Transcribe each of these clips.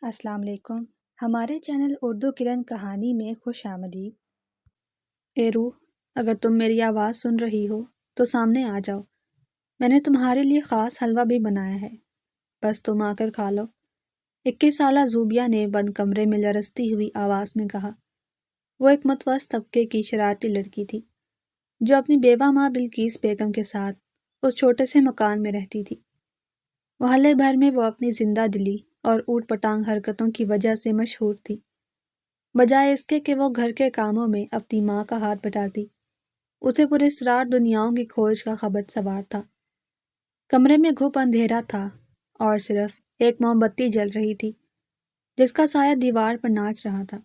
السلام علیکم۔ ہمارے چینل اردو کرن کہانی میں خوش آمدید۔ اے روح، اگر تم میری آواز سن رہی ہو تو سامنے آ جاؤ۔ میں نے تمہارے لیے خاص حلوہ بھی بنایا ہے، بس تم آ کر کھا لو۔ 21 سالہ زوبیہ نے بند کمرے میں لرزتی ہوئی آواز میں کہا۔ وہ ایک متوسط طبقے کی شرارتی لڑکی تھی جو اپنی بیوہ ماں بلقیس بیگم کے ساتھ اس چھوٹے سے مکان میں رہتی تھی۔ محلے بھر میں وہ اپنی زندہ دلی اور اوٹ پٹانگ حرکتوں کی وجہ سے مشہور تھی، بجائے اس کے کہ وہ گھر کے کاموں میں اپنی ماں کا ہاتھ بٹاتی۔ اسے پراسرار دنیاؤں کی کھوج کا خبر سوار تھا۔ کمرے میں گھپ اندھیرا تھا اور صرف ایک موم بتی جل رہی تھی جس کا سایہ دیوار پر ناچ رہا تھا۔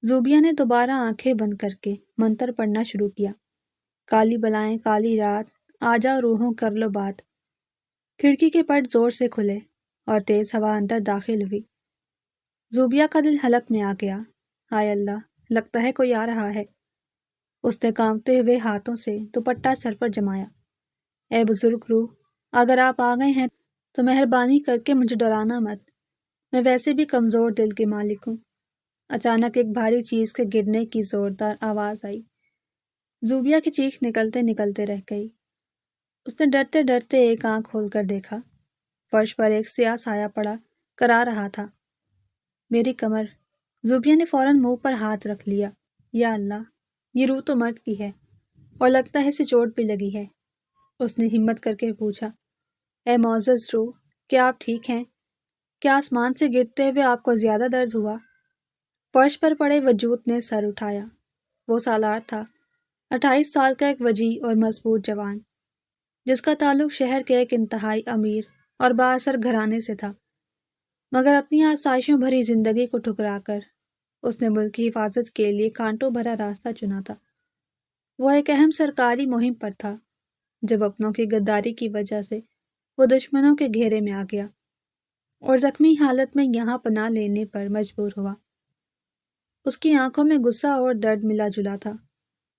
زوبیہ نے دوبارہ آنکھیں بند کر کے منتر پڑھنا شروع کیا۔ کالی بلائیں کالی رات، آ جاؤ روحوں کر لو بات۔ کھڑکی کے پٹ زور سے کھلے اور تیز ہوا اندر داخل ہوئی۔ زوبیہ کا دل حلق میں آ گیا۔ ہائے اللہ، لگتا ہے کوئی آ رہا ہے۔ اس نے کانپتے ہوئے ہاتھوں سے دوپٹہ سر پر جمایا۔ اے بزرگ روح، اگر آپ آ گئے ہیں تو مہربانی کر کے مجھے ڈرانا مت، میں ویسے بھی کمزور دل کی مالک ہوں۔ اچانک ایک بھاری چیز کے گرنے کی زوردار آواز آئی۔ زوبیہ کی چیخ نکلتے نکلتے رہ گئی۔ اس نے ڈرتے ڈرتے ایک آنکھ کھول کر دیکھا۔ فرش پر ایک سیاہ سایہ پڑا کرا رہا تھا۔ میری کمر۔ زوبیہ نے فوراً منہ پر ہاتھ رکھ لیا۔ یا اللہ، یہ روح تو مرد کی ہے اور لگتا ہے اسے چوٹ بھی لگی ہے۔ اس نے ہمت کر کے پوچھا، اے معزز روح، کیا آپ ٹھیک ہیں؟ کیا آسمان سے گرتے ہوئے آپ کو زیادہ درد ہوا؟ فرش پر پڑے وجود نے سر اٹھایا۔ وہ سالار تھا، 28 سال کا ایک وجیح اور مضبوط جوان، جس کا تعلق شہر کے ایک انتہائی امیر اور بااثر گھرانے سے تھا، مگر اپنی آسائشوں بھری زندگی کو ٹھکرا کر اس نے ملک کی حفاظت کے لیے کانٹوں بھرا راستہ چنا تھا۔ وہ ایک اہم سرکاری مہم پر تھا جب اپنوں کی غداری کی وجہ سے وہ دشمنوں کے گھیرے میں آ گیا اور زخمی حالت میں یہاں پناہ لینے پر مجبور ہوا۔ اس کی آنکھوں میں غصہ اور درد ملا جلا تھا۔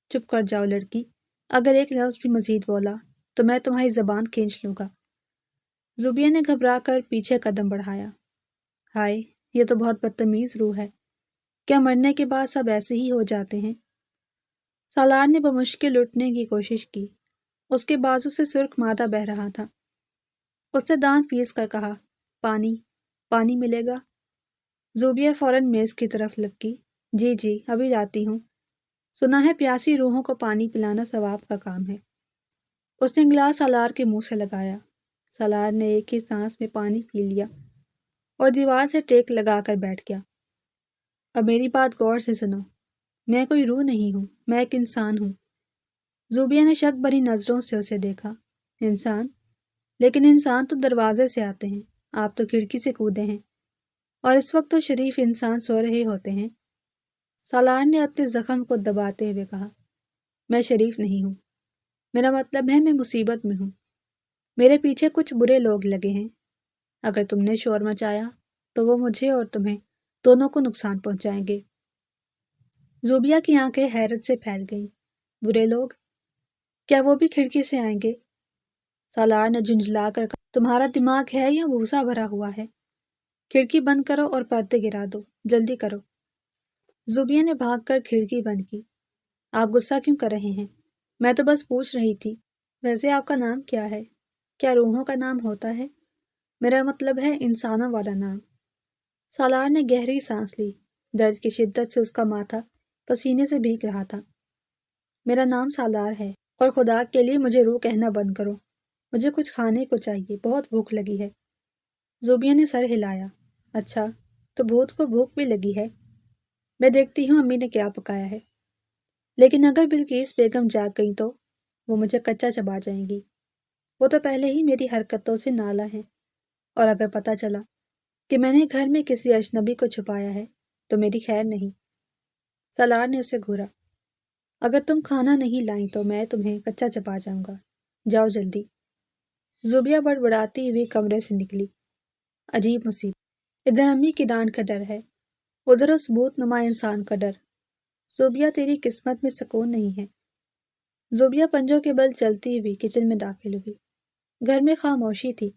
چپ کر جاؤ لڑکی، اگر ایک لفظ بھی مزید بولا تو میں تمہاری زبان کھینچ لوں گا۔ زوبیہ نے گھبرا کر پیچھے قدم بڑھایا۔ ہائے، یہ تو بہت بدتمیز روح ہے۔ کیا مرنے کے بعد سب ایسے ہی ہو جاتے ہیں؟ سالار نے بمشکل اٹھنے کی کوشش کی۔ اس کے بازو سے سرخ مادہ بہہ رہا تھا۔ اس نے دانت پیس کر کہا، پانی، پانی ملے گا؟ زوبیہ فوراً میز کی طرف لپکی۔ جی جی، ابھی لاتی ہوں۔ سنا ہے پیاسی روحوں کو پانی پلانا ثواب کا کام ہے۔ اس نے گلاس سالار کے منہ سے لگایا۔ سالار نے ایک ہی سانس میں پانی پی لیا اور دیوار سے ٹیک لگا کر بیٹھ گیا۔ اب میری بات غور سے سنو، میں کوئی روح نہیں ہوں، میں ایک انسان ہوں۔ زوبیہ نے شک بھری نظروں سے اسے دیکھا۔ انسان؟ لیکن انسان تو دروازے سے آتے ہیں، آپ تو کھڑکی سے کودے ہیں، اور اس وقت تو شریف انسان سو رہے ہوتے ہیں۔ سالار نے اپنے زخم کو دباتے ہوئے کہا، میں شریف نہیں ہوں، میرا مطلب ہے میں مصیبت میں ہوں۔ میرے پیچھے کچھ برے لوگ لگے ہیں۔ اگر تم نے شور مچایا تو وہ مجھے اور تمہیں دونوں کو نقصان پہنچائیں گے۔ زوبیہ کی آنکھیں حیرت سے پھیل گئیں۔ برے لوگ؟ کیا وہ بھی کھڑکی سے آئیں گے؟ سالار نے جھنجھلا کر کہا، تمہارا دماغ ہے یا بھوسا بھرا ہوا ہے؟ کھڑکی بند کرو اور پردے گرا دو، جلدی کرو۔ زوبیہ نے بھاگ کر کھڑکی بند کی۔ آپ غصہ کیوں کر رہے ہیں؟ میں تو بس پوچھ رہی تھی۔ ویسے آپ کا نام کیا ہے؟ کیا روحوں کا نام ہوتا ہے؟ میرا مطلب ہے انسانوں والا نام۔ سالار نے گہری سانس لی۔ درد کی شدت سے اس کا ماتھا پسینے سے بھیگ رہا تھا۔ میرا نام سالار ہے، اور خدا کے لیے مجھے روح کہنا بند کرو۔ مجھے کچھ کھانے کو چاہیے، بہت بھوک لگی ہے۔ زوبیہ نے سر ہلایا۔ اچھا، تو بھوت کو بھوک بھی لگی ہے؟ میں دیکھتی ہوں امی نے کیا پکایا ہے۔ لیکن اگر بلقیس بیگم جاگ گئی تو وہ مجھے کچا چبا جائیں گی۔ وہ تو پہلے ہی میری حرکتوں سے نالا ہیں، اور اگر پتہ چلا کہ میں نے گھر میں کسی اجنبی کو چھپایا ہے تو میری خیر نہیں۔ سالار نے اسے گھورا۔ اگر تم کھانا نہیں لائیں تو میں تمہیں کچا چبا جاؤں گا، جاؤ جلدی۔ زوبیہ بڑبڑاتی ہوئی کمرے سے نکلی۔ عجیب مصیبت، ادھر امی کی ڈانٹ کا ڈر ہے، ادھر اس بھوت نما انسان کا ڈر۔ زوبیہ تیری قسمت میں سکون نہیں ہے۔ زوبیہ پنجوں کے بل چلتی ہوئی کچن میں داخل ہوئی۔ گھر میں خاموشی تھی،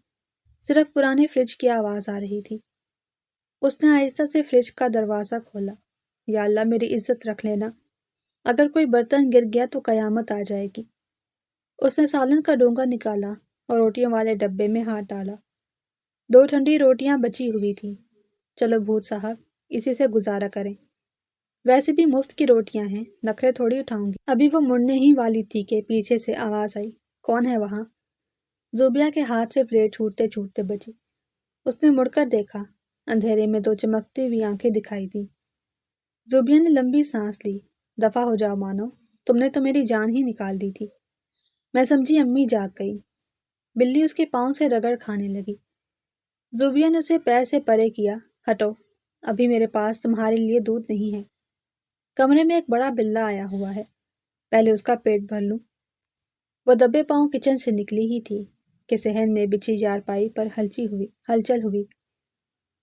صرف پرانے فریج کی آواز آ رہی تھی۔ اس نے آہستہ سے فریج کا دروازہ کھولا۔ یا اللہ میری عزت رکھ لینا، اگر کوئی برتن گر گیا تو قیامت آ جائے گی۔ اس نے سالن کا ڈونگا نکالا اور روٹیوں والے ڈبے میں ہاتھ ڈالا۔ 2 ٹھنڈی روٹیاں بچی ہوئی تھیں۔ چلو بھوت صاحب، اسی سے گزارا کریں، ویسے بھی مفت کی روٹیاں ہیں، نخرے تھوڑی اٹھاؤں گی۔ ابھی وہ مڑنے ہی والی تھی کہ پیچھے سے آواز آئی، کون ہے وہاں؟ زوبیہ کے ہاتھ سے پلیٹ چھوٹتے چھوٹتے بچی۔ اس نے مڑ کر دیکھا، اندھیرے میں 2 چمکتی ہوئی آنکھیں دکھائی دیں۔ زوبیہ نے لمبی سانس لی۔ دفع ہو جاؤ مانو، تم نے تو میری جان ہی نکال دی تھی۔ میں سمجھی امی جاگ گئی۔ بلی اس کے پاؤں سے رگڑ کھانے لگی۔ زوبیہ نے اسے پیر سے پرے کیا، ہٹو، ابھی میرے پاس تمہارے لیے دودھ نہیں ہے۔ کمرے میں ایک بڑا بلا آیا ہوا ہے، پہلے اس کا پیٹ بھر لوں۔ وہ دبے پاؤں کچن سے نکلی ہی تھی کہ صحن میں بچھی چارپائی پر ہلچل ہوئی۔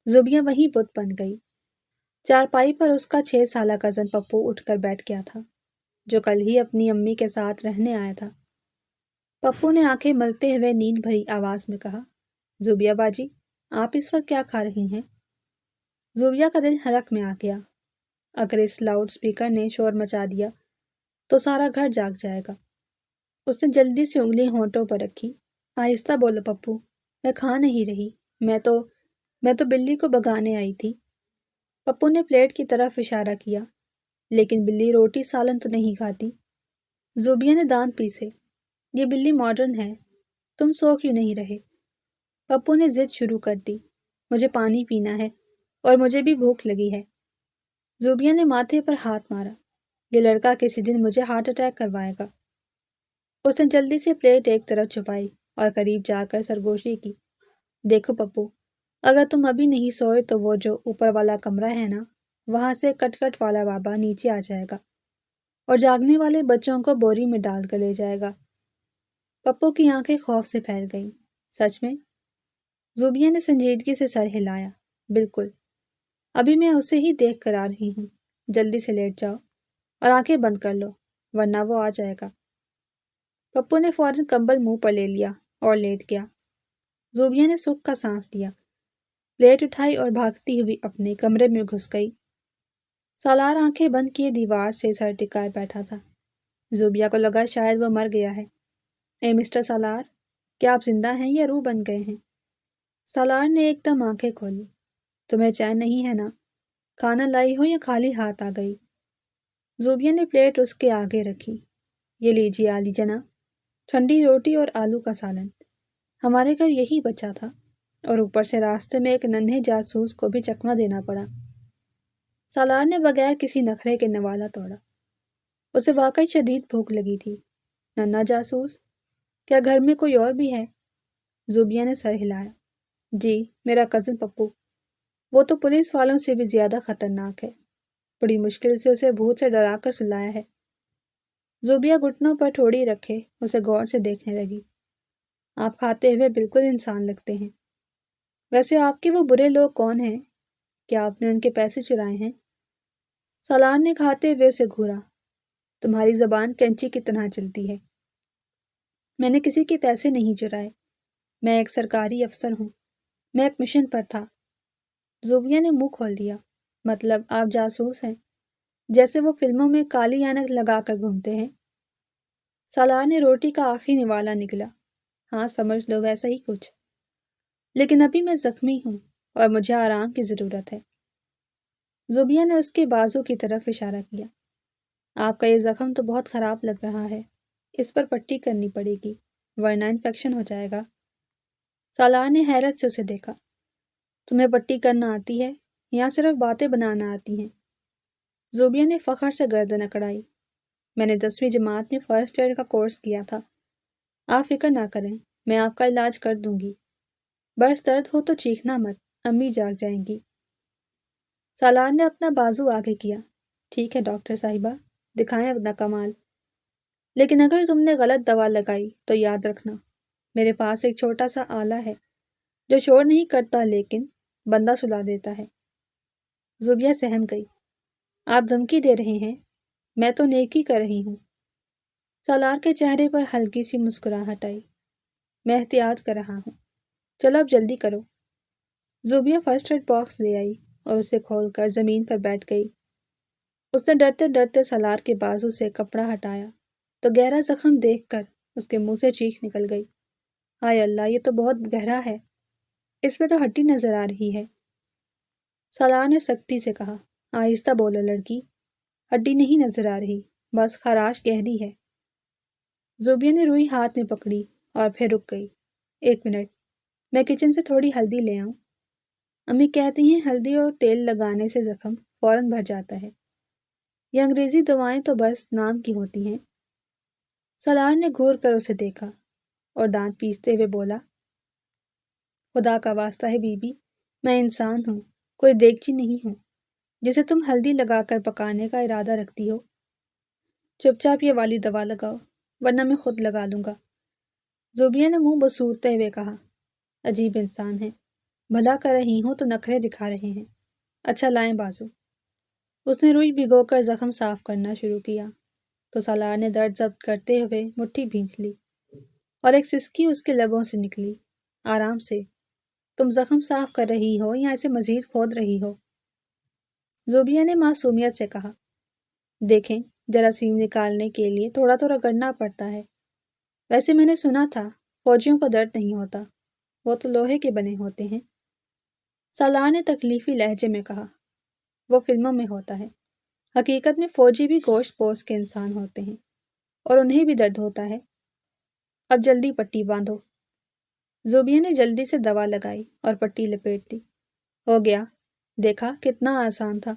زوبیہ وہیں بت بن گئی۔ چارپائی پر اس کا 6 سالہ کزن پپو اٹھ کر بیٹھ گیا تھا، جو کل ہی اپنی امی کے ساتھ رہنے آیا تھا۔ پپو نے آنکھیں ملتے ہوئے نیند بھری آواز میں کہا، زوبیہ باجی، آپ اس وقت کیا کھا رہی ہیں؟ زوبیہ کا دل حلق میں آ گیا۔ اگر اس لاؤڈ سپیکر نے شور مچا دیا تو سارا گھر جاگ جائے گا۔ اس نے جلدی سے انگلی ہونٹوں پر رکھی۔ آہستہ بولو پپو، میں کھا نہیں رہی، میں تو بلی کو بگانے آئی تھی۔ پپو نے پلیٹ کی طرف اشارہ کیا، لیکن بلی روٹی سالن تو نہیں کھاتی۔ زوبیہ نے دانت پیسے، یہ بلی ماڈرن ہے، تم سو کیوں نہیں رہے؟ پپو نے ضد شروع کر دی، مجھے پانی پینا ہے اور مجھے بھی بھوک لگی ہے۔ زوبیہ نے ماتھے پر ہاتھ مارا، یہ لڑکا کسی دن مجھے ہارٹ اٹیک کروائے گا۔ اس نے جلدی سے پلیٹ ایک طرف چھپائی اور قریب جا کر سرگوشی کی، دیکھو پپو، اگر تم ابھی نہیں سوئے تو وہ جو اوپر والا کمرہ ہے نا، وہاں سے کٹ کٹ والا بابا نیچے آ جائے گا اور جاگنے والے بچوں کو بوری میں ڈال کر لے جائے گا۔ پپو کی آنکھیں خوف سے پھیل گئیں۔ سچ میں؟ زوبیہ نے سنجیدگی سے سر ہلایا، بالکل، ابھی میں اسے ہی دیکھ کر آ رہی ہوں، جلدی سے لیٹ جاؤ اور آنکھیں بند کر لو ورنہ وہ آ جائے گا۔ پپو نے فوراً کمبل منہ پر لے لیا اور لیٹ گیا۔ زوبیہ نے سکھ کا سانس لیا، پلیٹ اٹھائی اور بھاگتی ہوئی اپنے کمرے میں گھس گئی۔ سالار آنکھیں بند کیے دیوار سے سر ٹکائے بیٹھا تھا۔ زوبیہ کو لگا شاید وہ مر گیا ہے۔ اے مسٹر سالار، کیا آپ زندہ ہیں یا روح بن گئے ہیں؟ سالار نے ایک دم آنکھیں کھولی، تمہیں چین نہیں ہے نا؟ کھانا لائی ہو یا خالی ہاتھ آ گئی؟ زوبیہ نے پلیٹ اس کے آگے رکھی، یہ لیجیے عالی جناب، ٹھنڈی روٹی اور آلو کا سالن، ہمارے گھر یہی بچا تھا، اور اوپر سے راستے میں ایک ننھے جاسوس کو بھی چکمہ دینا پڑا۔ سالار نے بغیر کسی نخرے کے نوالا توڑا۔ اسے واقعی شدید بھوک لگی تھی۔ ننھا جاسوس؟ کیا گھر میں کوئی اور بھی ہے؟ زوبیہ نے سر ہلایا، جی، میرا کزن پپو، وہ تو پولیس والوں سے بھی زیادہ خطرناک ہے، بڑی مشکل سے اسے بھوت سے ڈرا کر سلایا ہے۔ زوبیہ گھٹنوں پر ٹھوڑی رکھے اسے غور سے دیکھنے لگی، آپ کھاتے ہوئے بالکل انسان لگتے ہیں۔ ویسے آپ کے وہ برے لوگ کون ہیں؟ کیا آپ نے ان کے پیسے چرائے ہیں؟ سالار نے کھاتے ہوئے اسے گھورا، تمہاری زبان کینچی کی طرح چلتی ہے۔ میں نے کسی کے پیسے نہیں چرائے، میں ایک سرکاری افسر ہوں، میں ایک مشن پر تھا۔ زوبیہ نے منہ کھول دیا، مطلب آپ جاسوس ہیں، جیسے وہ فلموں میں کالی اینک لگا کر گھومتے ہیں۔ سالار نے روٹی کا آخری نوالا نگلا، ہاں سمجھ لو ویسا ہی کچھ، لیکن ابھی میں زخمی ہوں اور مجھے آرام کی ضرورت ہے۔ زوبیہ نے اس کے بازو کی طرف اشارہ کیا، آپ کا یہ زخم تو بہت خراب لگ رہا ہے، اس پر پٹی کرنی پڑے گی ورنہ انفیکشن ہو جائے گا۔ سالار نے حیرت سے اسے دیکھا، تمہیں پٹی کرنا آتی ہے یا صرف باتیں بنانا آتی ہیں؟ زوبیہ نے فخر سے گردن اکڑائی، میں نے 10ویں جماعت میں فرسٹ ایڈ کا کورس کیا تھا، آپ فکر نہ کریں، میں آپ کا علاج کر دوں گی، بس درد ہو تو چیخنا مت، امی جاگ جائیں گی۔ سالار نے اپنا بازو آگے کیا، ٹھیک ہے ڈاکٹر صاحبہ، دکھائیں اپنا کمال، لیکن اگر تم نے غلط دوا لگائی تو یاد رکھنا، میرے پاس ایک چھوٹا سا آلہ ہے جو شور نہیں کرتا لیکن بندہ سلا دیتا ہے۔ زوبیہ سہم گئی، آپ دھمکی دے رہے ہیں؟ میں تو نیکی کر رہی ہوں۔ سالار کے چہرے پر ہلکی سی مسکراہٹ آئی، میں احتیاط کر رہا ہوں، چلو اب جلدی کرو۔ زوبیہ فرسٹ ایڈ باکس لے آئی اور اسے کھول کر زمین پر بیٹھ گئی۔ اس نے ڈرتے ڈرتے سالار کے بازو سے کپڑا ہٹایا تو گہرا زخم دیکھ کر اس کے منہ سے چیخ نکل گئی۔ ہائے اللہ، یہ تو بہت گہرا ہے، اس میں تو ہڈی نظر آ رہی ہے۔ سالار نے سختی سے کہا، آہستہ بولو لڑکی، ہڈی نہیں نظر آ رہی، بس خراش گہری ہے۔ زوبیہ نے روئی ہاتھ میں پکڑی اور پھر رک گئی۔ 1 منٹ، میں کچن سے تھوڑی ہلدی لے آؤں۔ امی کہتی ہیں ہلدی اور تیل لگانے سے زخم فوراً بھر جاتا ہے۔ یہ انگریزی دوائیں تو بس نام کی ہوتی ہیں۔ سالار نے گھور کر اسے دیکھا اور دانت پیستے ہوئے بولا، خدا کا واسطہ ہے بی بی، میں انسان ہوں، کوئی دیگچی نہیں ہوں جسے تم ہلدی لگا کر پکانے کا ارادہ رکھتی ہو۔ چپ چاپ یہ والی دوا لگاؤ ورنہ میں خود لگا لوں گا۔ زوبیہ نے منہ بسورتے ہوئے کہا، عجیب انسان ہے، بھلا کر رہی ہوں تو نخرے دکھا رہے ہیں۔ اچھا لائیں بازو۔ اس نے روئی بھگو کر زخم صاف کرنا شروع کیا تو سالار نے درد ضبط کرتے ہوئے مٹھی بھینچ لی اور ایک سسکی اس کے لبوں سے نکلی۔ آرام سے، تم زخم صاف کر رہی ہو یا اسے مزید کھود رہی ہو؟ زوبیہ نے معصومیت سے کہا، دیکھیں، جراثیم نکالنے کے لیے تھوڑا تھوڑا رگڑنا پڑتا ہے۔ ویسے میں نے سنا تھا فوجیوں کو درد نہیں ہوتا، وہ تو لوہے کے بنے ہوتے ہیں۔ سالار نے تکلیفی لہجے میں کہا، وہ فلموں میں ہوتا ہے، حقیقت میں فوجی بھی گوشت پوست کے انسان ہوتے ہیں اور انہیں بھی درد ہوتا ہے۔ اب جلدی پٹی باندھو۔ زوبیہ نے جلدی سے دوا لگائی اور پٹی لپیٹ دی۔ ہو گیا، دیکھا کتنا آسان تھا،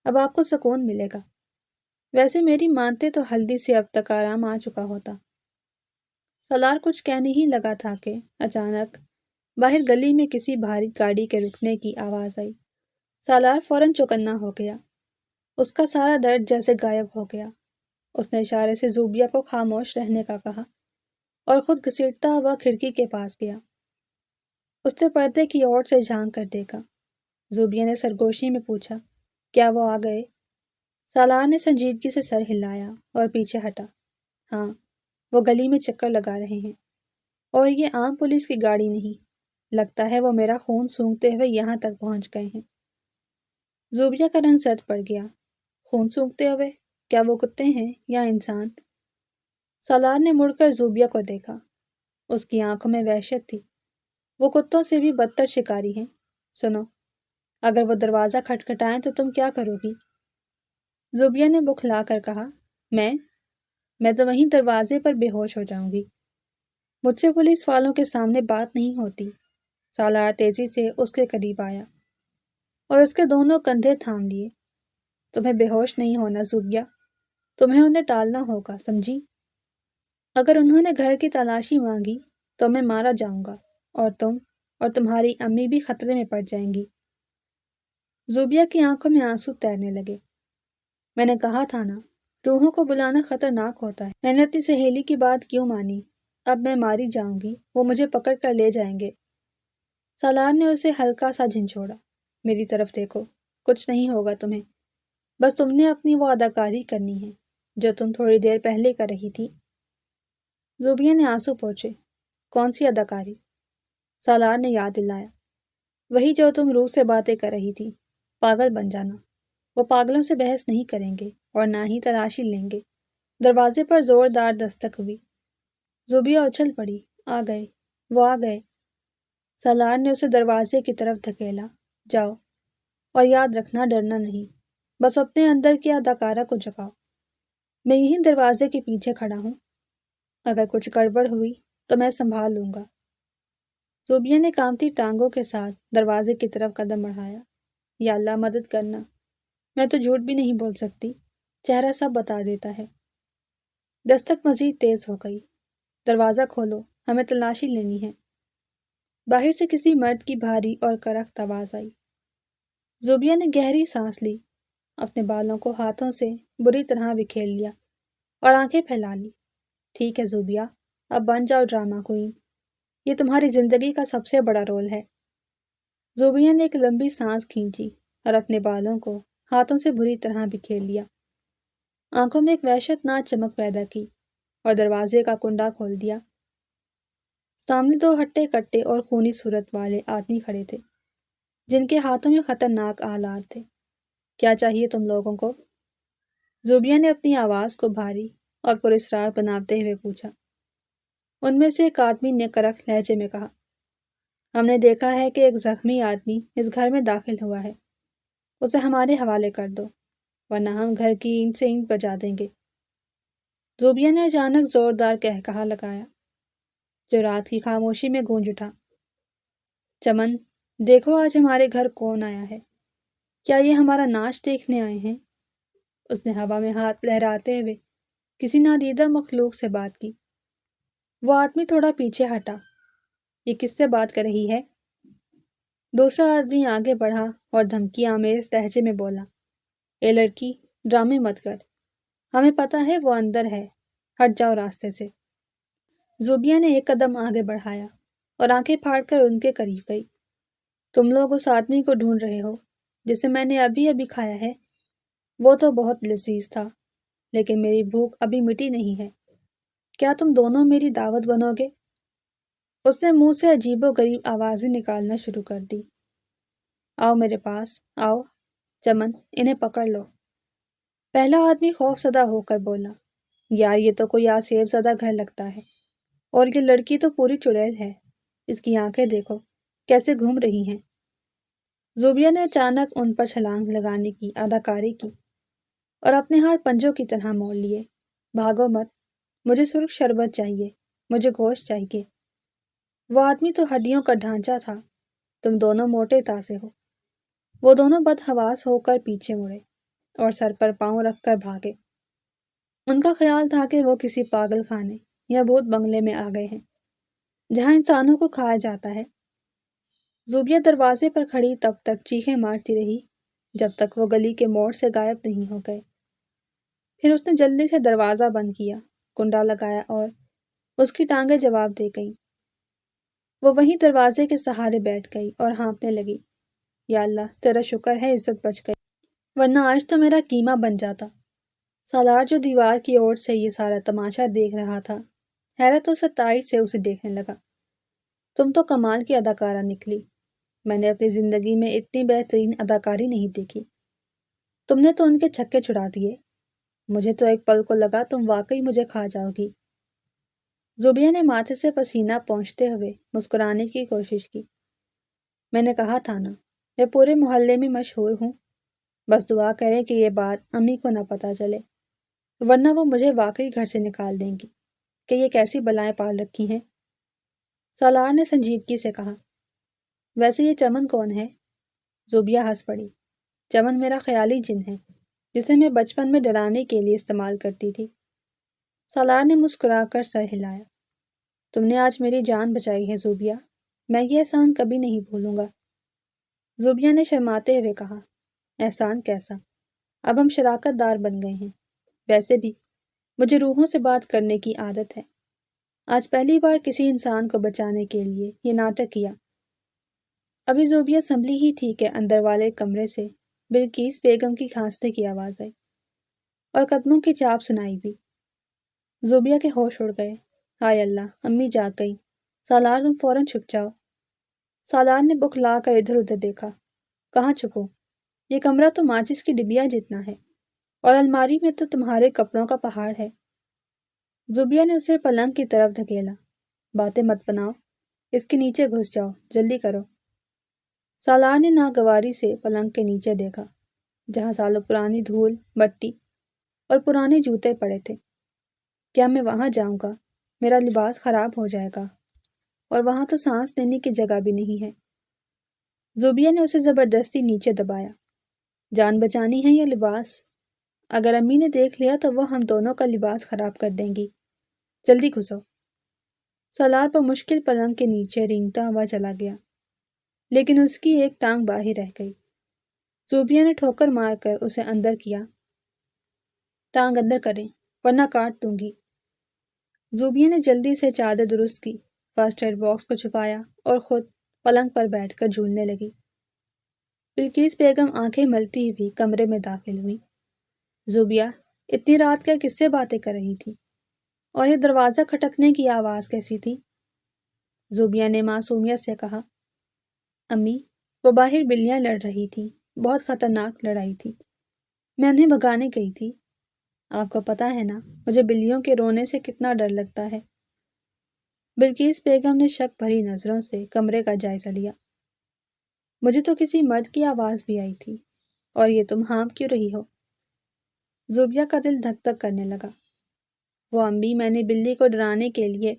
اب آپ کو سکون ملے گا۔ ویسے میری مانتے تو ہلدی سے اب تک آرام آ چکا ہوتا۔ سالار کچھ کہنے ہی لگا تھا کہ اچانک باہر گلی میں کسی بھاری گاڑی کے رکنے کی آواز آئی۔ سالار فوراً چوکنا ہو گیا، اس کا سارا درد جیسے غائب ہو گیا۔ اس نے اشارے سے زوبیہ کو خاموش رہنے کا کہا اور خود گھسیٹتا ہوا کھڑکی کے پاس گیا۔ اس نے پردے کی اوٹ سے جھانک کر دیکھا۔ زوبیہ نے سرگوشی میں پوچھا، کیا وہ آ گئے؟ سالار نے سنجیدگی سے سر ہلایا اور پیچھے ہٹا۔ ہاں، وہ گلی میں چکر لگا رہے ہیں، اور یہ عام پولیس کی گاڑی نہیں، لگتا ہے وہ میرا خون سونگھتے ہوئے یہاں تک پہنچ گئے ہیں۔ زوبیہ کا رنگ سرد پڑ گیا۔ خون سونگھتے ہوئے؟ کیا وہ کتے ہیں یا انسان؟ سالار نے مڑ کر زوبیہ کو دیکھا۔ اس کی آنکھوں میں وحشت تھی۔ وہ کتوں سے بھی بدتر شکاری ہیں۔ سنو، اگر وہ دروازہ کھٹکھٹائیں تو تم کیا کرو گی؟ زوبیہ نے بکھلا کر کہا، میں تو وہیں دروازے پر بے ہوش ہو جاؤں گی۔ مجھ سے پولیس والوں کے سامنے بات نہیں ہوتی۔ سالار تیزی سے اس کے قریب آیا اور اس کے دونوں کندھے تھام لیے۔ تمہیں بے ہوش نہیں ہونا زوبیہ، تمہیں انہیں ٹالنا ہوگا، سمجھی؟ اگر انہوں نے گھر کی تلاشی مانگی تو میں مارا جاؤں گا، اور تم اور تمہاری امی بھی خطرے میں پڑ جائیں گی۔ زوبیہ کی آنکھوں میں آنسو تیرنے لگے۔ میں نے کہا تھا نا، روحوں کو بلانا خطرناک ہوتا ہے۔ میں نے اپنی سہیلی کی بات کیوں مانی؟ اب میں ماری جاؤں گی، وہ مجھے پکڑ کر لے جائیں گے۔ سالار نے اسے ہلکا سا جھنجھوڑا۔ میری طرف دیکھو، کچھ نہیں ہوگا تمہیں، بس تم نے اپنی وہ اداکاری کرنی ہے جو تم تھوڑی دیر پہلے کر رہی تھی۔ زوبیہ نے آنسو پوچھے، کون سی اداکاری؟ سالار نے یاد دلایا، وہی جو تم روح سے باتیں کر رہی تھی، پاگل بن جانا۔ وہ پاگلوں سے بحث نہیں کریں گے اور نہ ہی تلاشی لیں گے۔ دروازے پر زوردار دستک ہوئی۔ زوبیہ اچھل پڑی، آ گئے، وہ آ گئے۔ سالار نے اسے دروازے کی طرف دھکیلا، جاؤ، اور یاد رکھنا ڈرنا نہیں، بس اپنے اندر کی اداکارہ کو جگاؤ۔ میں یہیں دروازے کے پیچھے کھڑا ہوں، اگر کچھ گڑبڑ ہوئی تو میں سنبھال لوں گا۔ زوبیہ نے کانپتی ٹانگوں کے ساتھ دروازے کی طرف قدم بڑھایا۔ یا اللہ، مدد کرنا، میں تو جھوٹ بھی نہیں بول سکتی، چہرہ سب بتا دیتا ہے۔ دستک مزید تیز ہو گئی۔ دروازہ کھولو، ہمیں تلاشی لینی ہے۔ باہر سے کسی مرد کی بھاری اور کرخت آواز آئی۔ زوبیہ نے گہری سانس لی، اپنے بالوں کو ہاتھوں سے بری طرح بکھیر لیا اور آنکھیں پھیلا لی۔ ٹھیک ہے زوبیہ، اب بن جاؤ ڈرامہ کوئین، یہ تمہاری زندگی کا سب سے بڑا رول ہے۔ زوبیہ نے ایک لمبی سانس کھینچی اور اپنے بالوں کو ہاتھوں سے بری طرح بکھیر لیا، آنکھوں میں ایک وحشتناک چمک پیدا کی اور دروازے کا کنڈا کھول دیا۔ سامنے 2 ہٹے کٹے اور خونی صورت والے آدمی کھڑے تھے۔ جن کے ہاتھوں میں خطرناک آلات تھے۔ کیا چاہیے تم لوگوں کو؟ زوبیہ نے اپنی آواز کو بھاری اور پراسرار بناتے ہوئے پوچھا۔ ان میں سے ایک آدمی نے کرخت لہجے میں کہا، ہم نے دیکھا ہے کہ ایک زخمی آدمی اس گھر میں داخل ہوا ہے۔ اسے ہمارے حوالے کر دو، ورنہ ہم گھر کی اینٹ سے اینٹ بجا دیں گے۔ زوبیہ نے اچانک زوردار قہقہا لگایا جو رات کی خاموشی میں گونج اٹھا۔ چمن، دیکھو آج ہمارے گھر کون آیا ہے۔ کیا یہ ہمارا ناچ دیکھنے آئے ہیں؟ اس نے ہوا میں ہاتھ لہراتے ہوئے کسی نادیدہ مخلوق سے بات کی۔ وہ آدمی تھوڑا پیچھے ہٹا۔ یہ کس سے بات کر رہی ہے؟ دوسرا آدمی آگے بڑھا اور دھمکی آمیز لہجے میں بولا، اے لڑکی، ڈرامے مت کر، ہمیں پتہ ہے وہ اندر ہے، ہٹ جاؤ راستے سے۔ زوبیہ نے ایک قدم آگے بڑھایا اور آنکھیں پھاڑ کر ان کے قریب گئی۔ تم لوگ اس آدمی کو ڈھونڈ رہے ہو جسے میں نے ابھی ابھی کھایا ہے؟ وہ تو بہت لذیذ تھا، لیکن میری بھوک ابھی مٹی نہیں ہے۔ کیا تم دونوں میری دعوت بنو گے؟ اس نے منہ سے عجیب و غریب آوازیں نکالنا شروع کر دی۔ آؤ میرے پاس، آؤ، چمن، انہیں پکڑ لو۔ پہلا آدمی خوف زدہ ہو کر بولا، یار یہ تو کوئی آسیب زدہ گھر لگتا ہے، اور یہ لڑکی تو پوری چڑیل ہے، اس کی آنکھیں دیکھو کیسے گھوم رہی ہیں۔ زوبیہ نے اچانک ان پر چھلانگ لگانے کی اداکاری کی اور اپنے ہاتھ پنجوں کی طرح موڑ لیے۔ بھاگو مت، مجھے سرخ شربت چاہیے، مجھے گوشت چاہیے۔ وہ آدمی تو ہڈیوں کا ڈھانچہ تھا، تم دونوں موٹے تازے ہو۔ وہ دونوں بدحواس ہو کر پیچھے مڑے اور سر پر پاؤں رکھ کر بھاگے۔ ان کا خیال تھا کہ وہ کسی پاگل خانے یا بھوت بنگلے میں آ گئے ہیں جہاں انسانوں کو کھایا جاتا ہے۔ زوبیہ دروازے پر کھڑی تب تک چیخیں مارتی رہی جب تک وہ گلی کے موڑ سے غائب نہیں ہو گئے۔ پھر اس نے جلدی سے دروازہ بند کیا، کنڈا لگایا اور اس کی ٹانگیں جواب دے گئیں۔ وہ وہیں دروازے کے سہارے بیٹھ گئی اور ہانپنے لگی، یا اللہ تیرا شکر ہے عزت بچ گئی، ورنہ آج تو میرا قیمہ بن جاتا۔ سالار جو دیوار کی اوٹ سے یہ سارا تماشا دیکھ رہا تھا، حیرت و ستائش سے اسے دیکھنے لگا۔ تم تو کمال کی اداکارہ نکلی، میں نے اپنی زندگی میں اتنی بہترین اداکاری نہیں دیکھی۔ تم نے تو ان کے چھکے چھڑا دیے، مجھے تو ایک پل کو لگا تم واقعی مجھے کھا جاؤ گی۔ زوبیہ نے ماتھے سے پسینہ پونچھتے ہوئے مسکرانے کی کوشش کی۔ میں نے کہا تھا نا، میں پورے محلے میں مشہور ہوں، بس دعا کرے کہ یہ بات امی کو نہ پتہ چلے، ورنہ وہ مجھے واقعی گھر سے نکال دیں گی کہ یہ کیسی بلائیں پال رکھی ہیں۔ سالار نے سنجیدگی سے کہا، ویسے یہ چمن کون ہے؟ زوبیہ ہنس پڑی۔ چمن میرا خیالی جن ہے جسے میں بچپن میں ڈرانے کے لیے استعمال کرتی تھی۔ سالار نے مسکرا کر سر ہلایا۔ تم نے آج میری جان بچائی ہے زوبیہ، میں یہ احسان کبھی نہیں بھولوں گا۔ زوبیہ نے شرماتے ہوئے کہا، احسان کیسا؟ اب ہم شراکت دار بن گئے ہیں۔ ویسے بھی مجھے روحوں سے بات کرنے کی عادت ہے۔ آج پہلی بار کسی انسان کو بچانے کے لیے یہ ناٹک کیا۔ ابھی زوبیہ سنبھلی ہی تھی کہ اندر والے کمرے سے بلقیس بیگم کی کھانسنے کی آواز آئی اور قدموں کی چاپ سنائی دی۔ زوبیہ کے ہوش اڑ گئے۔ ہائے اللہ، امی جاگ گئی، سالار تم فوراً چھپ جاؤ۔ سالار نے بکھلا کر ادھر ادھر دیکھا۔ کہاں چھپوں؟ یہ کمرہ تو ماچس کی ڈبیا جتنا ہے، اور الماری میں تو تمہارے کپڑوں کا پہاڑ ہے۔ زوبیہ نے اسے پلنگ کی طرف دھکیلا۔ باتیں مت بناؤ، اس کے نیچے گھس جاؤ، جلدی کرو۔ سالار نے ناگواری سے پلنگ کے نیچے دیکھا جہاں سالوں پرانی دھول، مٹی اور پرانے جوتے پڑے تھے۔ کیا میں وہاں جاؤں گا؟ میرا لباس خراب ہو جائے گا، اور وہاں تو سانس لینے کی جگہ بھی نہیں ہے۔ زوبیہ نے اسے زبردستی نیچے دبایا۔ جان بچانی ہے یا لباس؟ اگر امی نے دیکھ لیا تو وہ ہم دونوں کا لباس خراب کر دیں گی، جلدی گھسو۔ سالار پر مشکل پلنگ کے نیچے رینگتا ہوا چلا گیا، لیکن اس کی ایک ٹانگ باہر رہ گئی۔ زوبیہ نے ٹھوکر مار کر اسے اندر کیا۔ ٹانگ اندر کریں ورنہ کاٹ دوں گی۔ زوبیہ نے جلدی سے چادر درست کی، فرسٹ ایڈ باکس کو چھپایا اور خود پلنگ پر بیٹھ کر جھولنے لگی۔ بلقیس بیگم آنکھیں ملتی ہوئی کمرے میں داخل ہوئی۔ زوبیہ اتنی رات کا کس سے باتیں کر رہی تھی؟ اور یہ دروازہ کھٹکنے کی آواز کیسی تھی؟ زوبیہ نے معصومیت سے کہا، امی وہ باہر بلیاں لڑ رہی تھیں، بہت خطرناک لڑائی تھی۔ میں انہیں بھگانے گئی تھی۔ آپ کو پتہ ہے نا مجھے بلیوں کے رونے سے کتنا ڈر لگتا ہے۔ بلقیس بیگم نے شک بھری نظروں سے کمرے کا جائزہ لیا۔ مجھے تو کسی مرد کی آواز بھی آئی تھی، اور یہ تم ہانپ کیوں رہی ہو؟ زوبیہ کا دل دھک دھک کرنے لگا۔ وہ امی، میں نے بلی کو ڈرانے کے لیے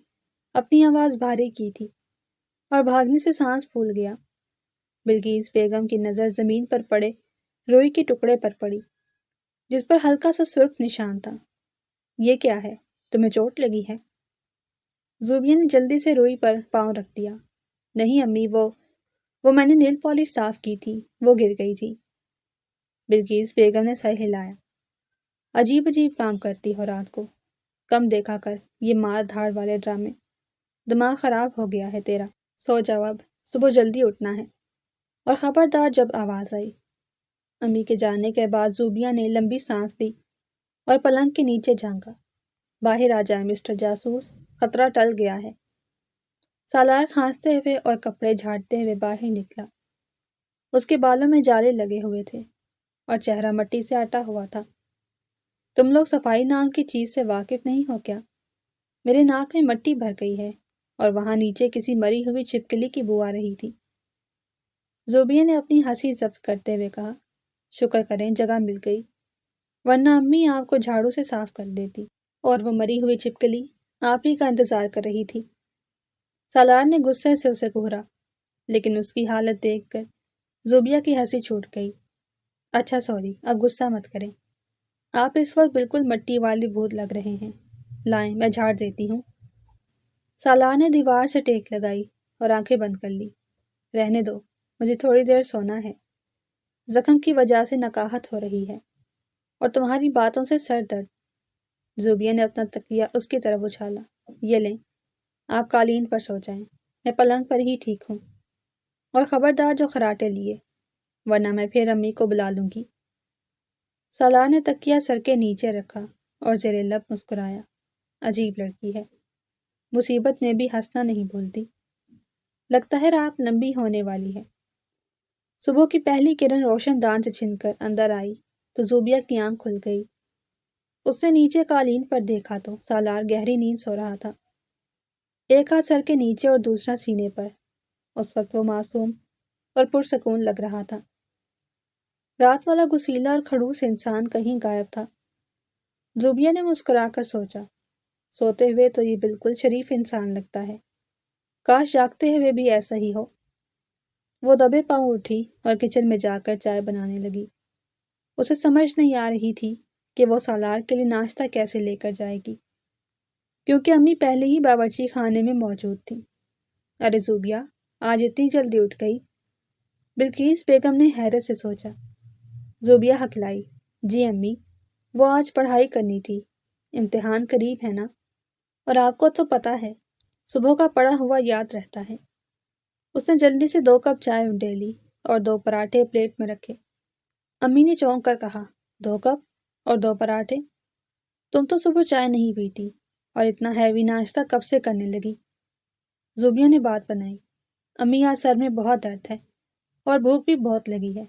اپنی آواز بھاری کی تھی اور بھاگنے سے سانس پھول گیا۔ بلقیس بیگم کی نظر زمین پر پڑے روئی کے ٹکڑے پر پڑی، جس پر ہلکا سا سرخ نشان تھا۔ یہ کیا ہے؟ تمہیں چوٹ لگی ہے؟ زوبیہ نے جلدی سے روئی پر پاؤں رکھ دیا۔ نہیں امی، وہ میں نے نیل پالش صاف کی تھی، وہ گر گئی تھی۔ بلقیس بیگم نے سر ہلایا۔ عجیب عجیب کام کرتی ہو رات کو، کم دیکھا کر یہ مار دھاڑ والے ڈرامے۔ دماغ خراب ہو گیا ہے تیرا، سو جاؤ اب، صبح جلدی اٹھنا ہے۔ اور خبردار جب آواز آئی۔ امی کے جانے کے بعد زوبیہ نے لمبی سانس لی اور پلنگ کے نیچے جھانکا۔ باہر آ جائے مسٹر جاسوس، خطرہ ٹل گیا ہے۔ سالار کھانستے ہوئے اور کپڑے جھاڑتے ہوئے باہر نکلا۔ اس کے بالوں میں جالے لگے ہوئے تھے اور چہرہ مٹی سے آٹا ہوا تھا۔ تم لوگ صفائی نام کی چیز سے واقف نہیں ہو کیا؟ میرے ناک میں مٹی بھر گئی ہے اور وہاں نیچے کسی مری ہوئی چھپکلی کی بو آ رہی تھی۔ زوبیہ نے اپنی ہنسی ضبط کرتے ہوئے کہا، شکر کریں جگہ مل گئی، ورنہ امی آپ کو جھاڑو سے صاف کر دیتی، اور وہ مری ہوئی چھپکلی آپ ہی کا انتظار کر رہی تھی۔ سالار نے غصے سے اسے گھورا، لیکن اس کی حالت دیکھ کر زوبیہ کی ہنسی چھوٹ گئی۔ اچھا سوری، اب غصہ مت کریں، آپ اس وقت بالکل مٹی والی بھوت لگ رہے ہیں۔ لائیں میں جھاڑ دیتی ہوں۔ سالار نے دیوار سے ٹیک لگائی اور آنکھیں بند کر لی۔ رہنے دو، مجھے تھوڑی دیر سونا ہے۔ زخم کی وجہ سے نقاہت ہو رہی ہے، اور تمہاری باتوں سے سر درد۔ زوبیہ نے اپنا تکیہ اس کی طرف اچھالا۔ یہ لیں، آپ قالین پر سو جائیں، میں پلنگ پر ہی ٹھیک ہوں۔ اور خبردار جو خراٹے لیے، ورنہ میں پھر امی کو بلا لوں گی۔ سالار نے تکیہ سر کے نیچے رکھا اور زیر لب مسکرایا۔ عجیب لڑکی ہے، مصیبت میں بھی ہنسنا نہیں بھولتی۔ لگتا ہے رات لمبی ہونے والی ہے۔ صبح کی پہلی کرن روشن دان سے چھن کر اندر آئی تو زوبیہ کی آنکھ کھل گئی۔ اس نے نیچے قالین پر دیکھا تو سالار گہری نیند سو رہا تھا، ایک ہاتھ سر کے نیچے اور دوسرا سینے پر۔ اس وقت وہ معصوم اور پرسکون لگ رہا تھا۔ رات والا غسیلا اور کھڑوس انسان کہیں غائب تھا۔ زوبیہ نے مسکرا کر سوچا، سوتے ہوئے تو یہ بالکل شریف انسان لگتا ہے، کاش جاگتے ہوئے بھی ایسا ہی ہو۔ وہ دبے پاؤں اٹھی اور کچن میں جا کر چائے بنانے لگی۔ اسے سمجھ نہیں آ رہی تھی کہ وہ سالار کے لیے ناشتہ کیسے لے کر جائے گی، کیونکہ امی پہلے ہی باورچی خانے میں موجود تھی۔ ارے زوبیہ، آج اتنی جلدی اٹھ گئی؟ بلقیس بیگم نے حیرت سے سوچا۔ زوبیہ ہکلائی، جی امی، وہ آج پڑھائی کرنی تھی، امتحان قریب ہے نا، اور آپ کو تو پتہ ہے صبح کا پڑھا ہوا یاد رہتا ہے۔ اس نے جلدی سے 2 کپ چائے ڈیلی اور 2 پراٹھے پلیٹ میں رکھے۔ امی نے چونک کر کہا، 2 کپ اور 2 پراٹھے؟ تم تو صبح چائے نہیں پیتی، اور اتنا ہیوی ناشتہ کب سے کرنے لگی؟ زوبیہ نے بات بنائی، امی آج سر میں بہت درد ہے اور بھوک بھی بہت لگی ہے،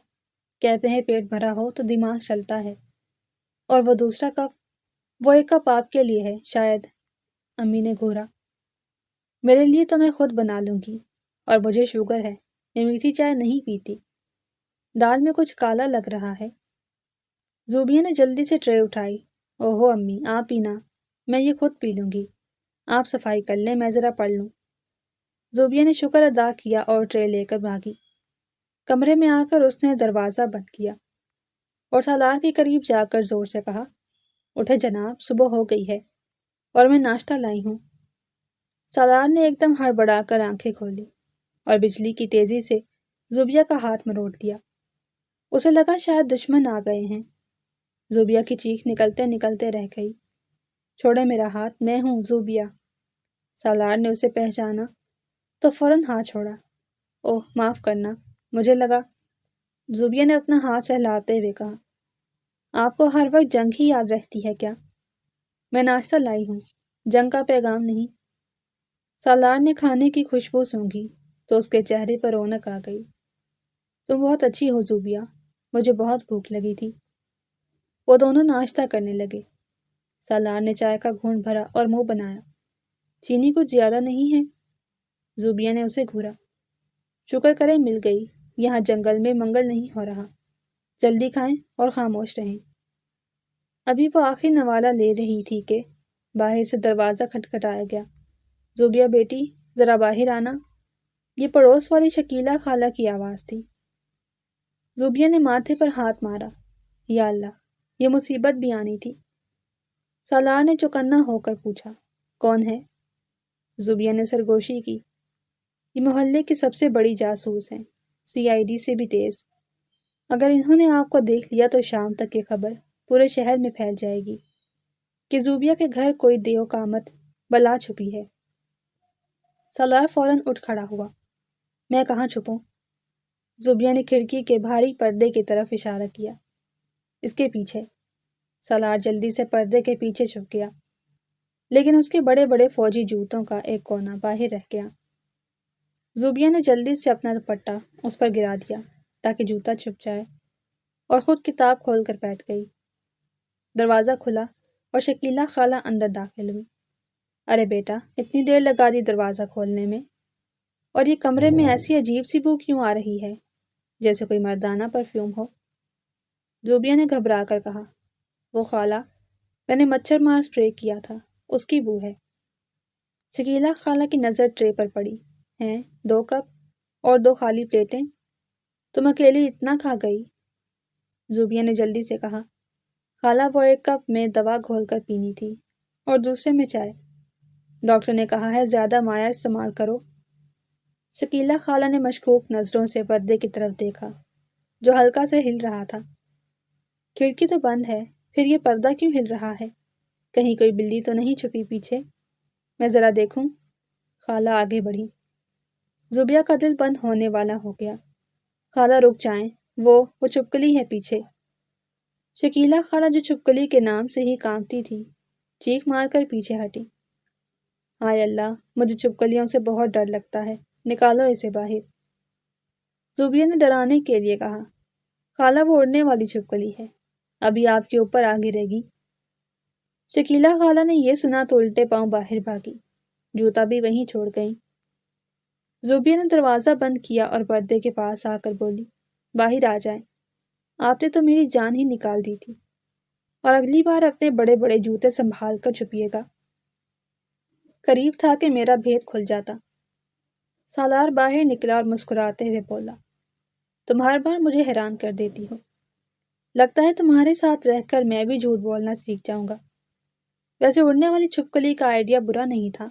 کہتے ہیں پیٹ بھرا ہو تو دماغ چلتا ہے، اور وہ دوسرا کپ، وہ 1 کپ آپ کے لیے ہے شاید۔ امی نے گھورا، میرے لیے تو میں خود بنا لوں گی، اور مجھے شوگر ہے، میں میٹھی چائے نہیں پیتی۔ دال میں کچھ کالا لگ رہا ہے۔ زوبیہ نے جلدی سے ٹرے اٹھائی، اوہو امی آپ پینا، میں یہ خود پی لوں گی، آپ صفائی کر لیں، میں ذرا پڑھ لوں۔ زوبیہ نے شکر ادا کیا اور ٹرے لے کر بھاگی۔ کمرے میں آ کر اس نے دروازہ بند کیا اور سالار کے قریب جا کر زور سے کہا، اٹھے جناب، صبح ہو گئی ہے اور میں ناشتہ لائی ہوں۔ سالار نے ایک دم ہڑبڑا کر آنکھیں کھولی اور بجلی کی تیزی سے زوبیہ کا ہاتھ مروڑ دیا۔ اسے لگا شاید دشمن آ گئے ہیں۔ زوبیہ کی چیخ نکلتے نکلتے رہ گئی، چھوڑے میرا ہاتھ، میں ہوں زوبیہ۔ سالار نے اسے پہچانا تو فوراً ہاتھ چھوڑا۔ اوہ معاف کرنا، مجھے لگا۔ زوبیہ نے اپنا ہاتھ سہلاتے ہوئے کہا، آپ کو ہر وقت جنگ ہی یاد رہتی ہے کیا؟ میں ناشتہ لائی ہوں، جنگ کا پیغام نہیں۔ سالار نے کھانے کی خوشبو سونگھی تو اس کے چہرے پر رونق آ گئی۔ تم بہت اچھی ہو زوبیہ، مجھے بہت بھوک لگی تھی۔ وہ دونوں ناشتہ کرنے لگے۔ سالار نے چائے کا گھونٹ بھرا اور منہ بنایا۔ چینی کچھ زیادہ نہیں ہے؟ زوبیہ نے اسے گھورا۔ شکر کریں مل گئی، یہاں جنگل میں منگل نہیں ہو رہا۔ جلدی کھائیں اور خاموش رہیں۔ ابھی وہ آخری نوالہ لے رہی تھی کہ باہر سے دروازہ کھٹکھٹایا گیا۔ زوبیہ بیٹی، ذرا باہر آنا۔ یہ پڑوس والی شکیلہ خالہ کی آواز تھی۔ زوبیہ نے ماتھے پر ہاتھ مارا۔ یا اللہ، یہ مصیبت بھی آنی تھی۔ سالار نے چوکنا ہو کر پوچھا، کون ہے؟ زوبیہ نے سرگوشی کی، یہ محلے کی سب سے بڑی جاسوس ہیں، CID سے بھی تیز۔ اگر انہوں نے آپ کو دیکھ لیا تو شام تک یہ خبر پورے شہر میں پھیل جائے گی کہ زوبیہ کے گھر کوئی دیو قامت بلا چھپی ہے۔ سالار فوراً اٹھ کھڑا ہوا۔ میں کہاں چھپوں؟ زوبیہ نے کھڑکی کے بھاری پردے کی طرف اشارہ کیا۔ اس کے پیچھے۔ سالار جلدی سے پردے کے پیچھے چھپ گیا، لیکن اس کے بڑے بڑے فوجی جوتوں کا ایک کونا باہر رہ گیا۔ زوبیہ نے جلدی سے اپنا دوپٹہ اس پر گرا دیا تاکہ جوتا چھپ جائے، اور خود کتاب کھول کر بیٹھ گئی۔ دروازہ کھلا اور شکیلہ خالہ اندر داخل ہوئی۔ ارے بیٹا، اتنی دیر لگا دی دروازہ کھولنے میں، اور یہ کمرے میں ایسی عجیب سی بو کیوں آ رہی ہے، جیسے کوئی مردانہ پرفیوم ہو؟ زوبیہ نے گھبرا کر کہا، وہ خالہ، میں نے مچھر مار اسپرے کیا تھا، اس کی بو ہے۔ شکیلہ خالہ کی نظر ٹرے پر پڑی۔ ہیں 2 کپ اور 2 خالی پلیٹیں؟ تم اکیلی اتنا کھا گئی؟ زوبیہ نے جلدی سے کہا، خالہ وہ 1 کپ میں دوا گھول کر پینی تھی اور دوسرے میں چائے۔ ڈاکٹر نے کہا ہے زیادہ مایع استعمال کرو۔ شکیلہ خالہ نے مشکوک نظروں سے پردے کی طرف دیکھا جو ہلکا سے ہل رہا تھا۔ کھڑکی تو بند ہے، پھر یہ پردہ کیوں ہل رہا ہے؟ کہیں کوئی بلی تو نہیں چھپی پیچھے؟ میں ذرا دیکھوں۔ خالہ آگے بڑھی۔ زوبیہ کا دل بند ہونے والا ہو گیا۔ خالہ رک جائیں، وہ چھپکلی ہے پیچھے۔ شکیلہ خالہ جو چھپکلی کے نام سے ہی کانپتی تھی، چیخ مار کر پیچھے ہٹی۔ ہائے اللہ، مجھے چھپکلیوں سے بہت ڈر لگتا ہے، نکالو اسے باہر۔ زوبیہ نے ڈرانے کے لیے کہا، خالہ وہ اڑنے والی چھپکلی ہے، ابھی آپ کے اوپر آ گرے گی۔ شکیلہ خالہ نے یہ سنا تو الٹے پاؤں باہر بھاگی، جوتا بھی وہیں چھوڑ گئی۔ زوبیہ نے دروازہ بند کیا اور پردے کے پاس آ کر بولی، باہر آ جائیں، آپ نے تو میری جان ہی نکال دی تھی، اور اگلی بار اپنے بڑے بڑے جوتے سنبھال کر چھپیے گا۔ قریب تھا کہ میرا بھید کھل جاتا۔ سالار باہر نکلا اور مسکراتے ہوئے بولا، تم ہر بار مجھے حیران کر دیتی ہو، لگتا ہے تمہارے ساتھ رہ کر میں بھی جھوٹ بولنا سیکھ جاؤں گا۔ ویسے اڑنے والی چھپکلی کا آئیڈیا برا نہیں تھا۔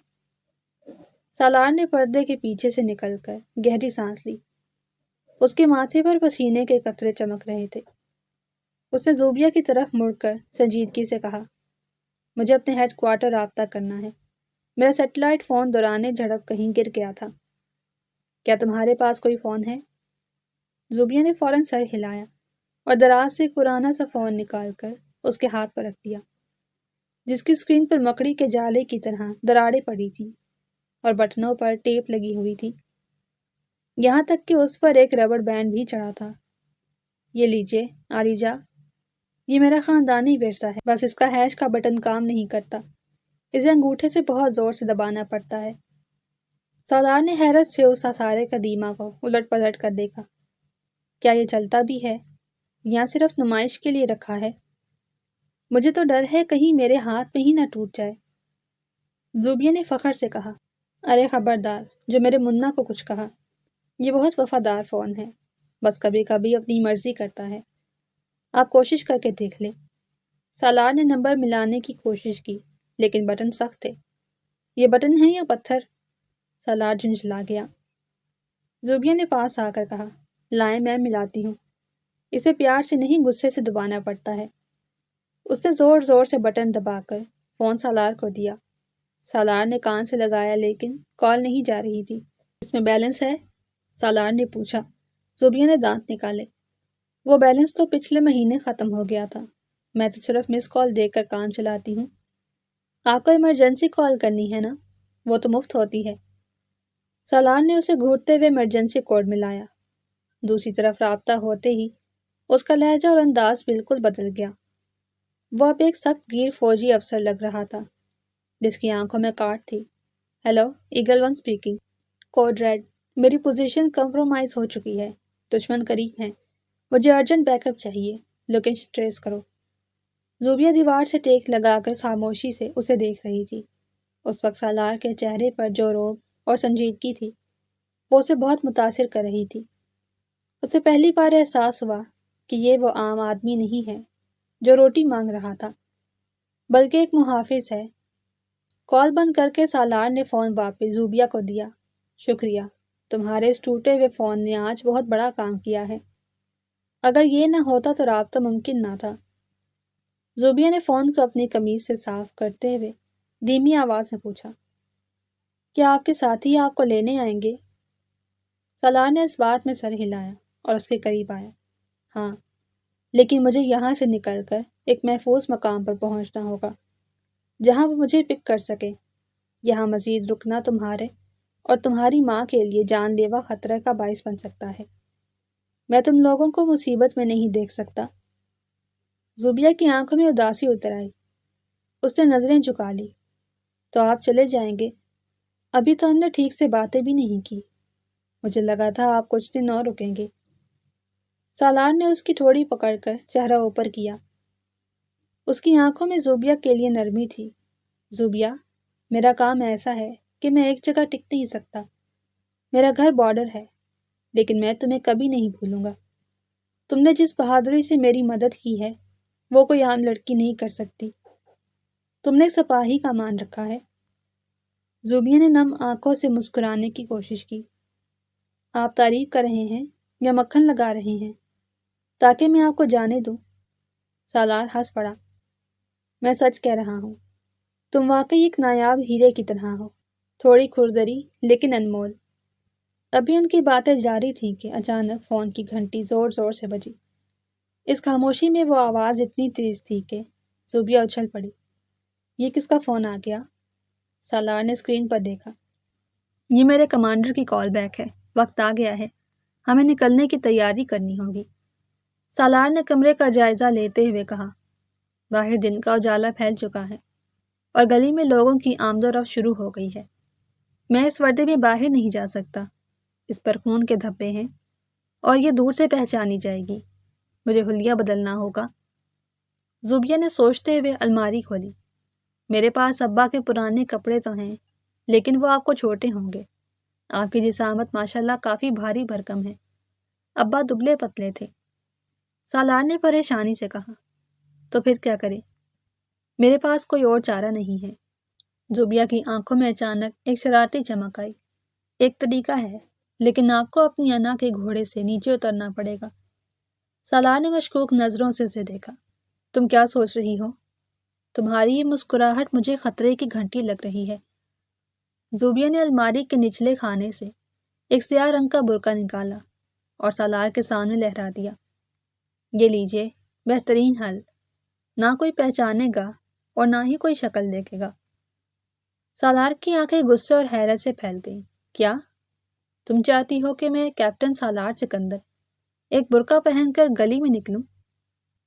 سالار نے پردے کے پیچھے سے نکل کر گہری سانس لی۔ اس کے ماتھے پر پسینے کے قطرے چمک رہے تھے۔ اس نے زوبیہ کی طرف مڑ کر سنجیدگی سے کہا، مجھے اپنے ہیڈ کوارٹر رابطہ کرنا ہے، میرا سیٹلائٹ فون دوران جھڑپ کہیں گر گیا تھا۔ کیا تمہارے پاس کوئی فون ہے؟ زوبیہ نے فوراً سر ہلایا اور دراز سے ایک پرانا سا فون نکال کر اس کے ہاتھ پر رکھ دیا، جس کی اسکرین پر مکڑی کے جالے کی طرح دراڑیں پڑی تھیں اور بٹنوں پر ٹیپ لگی ہوئی تھی، یہاں تک کہ اس پر ایک ربڑ بینڈ بھی چڑھا تھا۔ یہ لیجئے عالیجا، یہ میرا خاندانی ورثہ ہے، بس اس کا ہیش کا بٹن کام نہیں کرتا، اسے انگوٹھے سے بہت زور سے دبانا پڑتا ہے۔ سالار نے حیرت سے اس آثار قدیمہ کو الٹ پلٹ کر دیکھا۔ کیا یہ چلتا بھی ہے یا صرف نمائش کے لیے رکھا ہے؟ مجھے تو ڈر ہے کہیں میرے ہاتھ میں ہی نہ ٹوٹ جائے۔ زوبیہ نے فخر سے کہا، ارے خبردار جو میرے منا کو کچھ کہا، یہ بہت وفادار فون ہے، بس کبھی کبھی اپنی مرضی کرتا ہے، آپ کوشش کر کے دیکھ لیں۔ سالار نے نمبر ملانے کی کوشش کی، لیکن بٹن سخت تھے۔ یہ بٹن ہے یا پتھر؟ سالار جھنجھلا گیا۔ زوبیہ نے پاس آ کر کہا، لائیں میں ملاتی ہوں، اسے پیار سے نہیں غصے سے دبانا پڑتا ہے۔ اس نے زور زور سے بٹن دبا کر فون سالار کو دیا۔ سالار نے کان سے لگایا لیکن کال نہیں جا رہی تھی۔ اس میں بیلنس ہے؟ سالار نے پوچھا۔ زوبیہ نے دانت نکالے۔ وہ بیلنس تو پچھلے مہینے ختم ہو گیا تھا، میں تو صرف مس کال دے کر کام چلاتی ہوں۔ آپ کو ایمرجنسی کال کرنی ہے نا، وہ تو مفت ہوتی ہے۔ سالار نے اسے گھورتے ہوئے ایمرجنسی کوڈ ملایا۔ دوسری طرف رابطہ ہوتے ہی اس کا لہجہ اور انداز بالکل بدل گیا۔ وہ اب ایک سخت گیر فوجی افسر لگ رہا تھا جس کی آنکھوں میں کاٹ تھی۔ Hello, eagle one speaking. Code red, میری پوزیشن کمپرومائز ہو چکی ہے، دشمن قریب ہیں، مجھے ارجنٹ بیک اپ چاہیے، لوکیشن ٹریس کرو۔ زوبیہ دیوار سے ٹیک لگا کر خاموشی سے اسے دیکھ رہی تھی۔ اس وقت سالار کے چہرے پر جو رعب اور سنجیدگی تھی وہ اسے بہت متاثر کر رہی تھی۔ اسے پہلی بار احساس ہوا کہ یہ وہ عام آدمی نہیں ہے جو روٹی مانگ رہا تھا، بلکہ ایک محافظ ہے۔ کال بند کر کے سالار نے فون واپس زوبیہ کو دیا۔ شکریہ، تمہارے اس ٹوٹے ہوئے فون نے آج بہت بڑا کام کیا ہے۔ اگر یہ نہ ہوتا تو رابطہ ممکن نہ تھا۔ زوبیہ نے فون کو اپنی قمیض سے صاف کرتے ہوئے دھیمی آواز میں پوچھا، کیا آپ کے ساتھی آپ کو لینے آئیں گے؟ سالار نے اس بات میں سر ہلایا اور اس کے قریب آیا۔ ہاں، لیکن مجھے یہاں سے نکل کر ایک محفوظ مقام پر پہنچنا ہوگا جہاں وہ مجھے پک کر سکے۔ یہاں مزید رکنا تمہارے اور تمہاری ماں کے لیے جان لیوا خطرہ کا باعث بن سکتا ہے۔ میں تم لوگوں کو مصیبت میں نہیں دیکھ سکتا۔ زوبیہ کی آنکھوں میں اداسی اتر آئی۔ اس نے نظریں جھکا لی۔ تو آپ چلے جائیں گے؟ ابھی تو ہم نے ٹھیک سے باتیں بھی نہیں کی۔ مجھے لگا تھا آپ کچھ دن اور رکیں گے۔ سالار نے اس کی ٹھوڑی پکڑ کر چہرہ اوپر کیا۔ اس کی آنکھوں میں زوبیہ کے لیے نرمی تھی۔ زوبیہ، میرا کام ایسا ہے کہ میں ایک جگہ ٹک نہیں سکتا۔ میرا گھر بارڈر ہے، لیکن میں تمہیں کبھی نہیں بھولوں گا۔ تم نے جس بہادری سے میری مدد کی ہے وہ کوئی عام لڑکی نہیں کر سکتی۔ تم نے سپاہی کا مان رکھا ہے۔ زوبیہ نے نم آنکھوں سے مسکرانے کی کوشش کی۔ آپ تعریف کر رہے ہیں یا مکھن لگا رہے ہیں تاکہ میں آپ کو جانے دوں؟ سالار ہنس پڑا۔ میں سچ کہہ رہا ہوں، تم واقعی ایک نایاب ہیرے کی طرح ہو، تھوڑی کھردری لیکن انمول۔ ابھی ان کی باتیں جاری تھیں کہ اچانک فون کی گھنٹی زور زور سے بجی۔ اس خاموشی میں وہ آواز اتنی تیز تھی کہ زوبیہ اچھل پڑی۔ یہ کس کا فون آ گیا؟ سالار نے اسکرین پر دیکھا۔ یہ میرے کمانڈر کی کال بیک ہے، وقت آ گیا ہے، ہمیں نکلنے کی تیاری کرنی ہوگی۔ سالار نے کمرے کا جائزہ لیتے ہوئے کہا۔ باہر دن کا اجالا پھیل چکا ہے اور گلی میں لوگوں کی آمد و رفت شروع ہو گئی ہے۔ میں اس وردی میں باہر نہیں جا سکتا، اس پر خون کے دھبے ہیں اور یہ دور سے پہچانی جائے گی۔ مجھے حلیہ بدلنا ہوگا۔ زوبیہ نے سوچتے ہوئے الماری کھولی۔ میرے پاس ابا کے پرانے کپڑے تو ہیں، لیکن وہ آپ کو چھوٹے ہوں گے۔ آپ کی جسامت ماشاءاللہ کافی بھاری بھرکم ہے۔ ابا دبلے پتلے تھے۔ سالار نے پریشانی سے کہا۔ تو پھر کیا کرے؟ میرے پاس کوئی اور چارہ نہیں ہے۔ زوبیہ کی آنکھوں میں اچانک ایک شرارتی چمک آئی۔ ایک طریقہ ہے، لیکن آپ کو اپنی انا کے گھوڑے سے نیچے اترنا پڑے گا۔ سالار نے مشکوک نظروں سے اسے دیکھا۔ تم کیا سوچ رہی ہو؟ تمہاری یہ مسکراہٹ مجھے خطرے کی گھنٹی لگ رہی ہے۔ زوبیہ نے الماری کے نچلے خانے سے ایک سیاہ رنگ کا برقع نکالا اور سالار کے سامنے لہرا دیا۔ یہ لیجئے، بہترین حل، نہ کوئی پہچانے گا اور نہ ہی کوئی شکل دیکھے گا۔ سالار کی آنکھیں غصے اور حیرت سے پھیل گئیں۔ کیا؟ تم چاہتی ہو کہ میں کیپٹن سالار سکندر ایک برقع پہن کر گلی میں نکلوں؟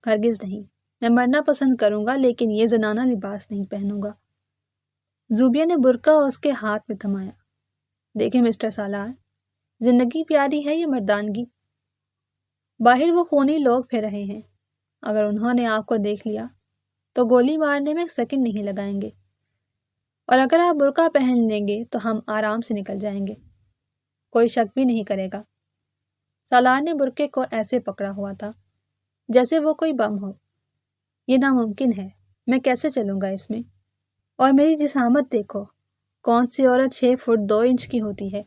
ہرگز نہیں، میں مرنا پسند کروں گا لیکن یہ زنانہ لباس نہیں پہنوں گا۔ زوبیہ نے برقع اس کے ہاتھ میں تھمایا۔ دیکھیں مسٹر سالار، زندگی پیاری ہے یا مردانگی؟ باہر وہ خونی لوگ پھر رہے ہیں، اگر انہوں نے آپ کو دیکھ لیا تو گولی مارنے میں ایک سیکنڈ نہیں لگائیں گے، اور اگر آپ برقع پہن لیں گے تو ہم آرام سے نکل جائیں گے، کوئی شک بھی نہیں کرے گا۔ سالار نے برقعے کو ایسے پکڑا ہوا تھا جیسے وہ کوئی بم ہو۔ یہ ناممکن ہے، میں کیسے چلوں گا اس میں؟ اور میری جسامت دیکھو، کون سی عورت 6 فٹ 2 انچ کی ہوتی ہے؟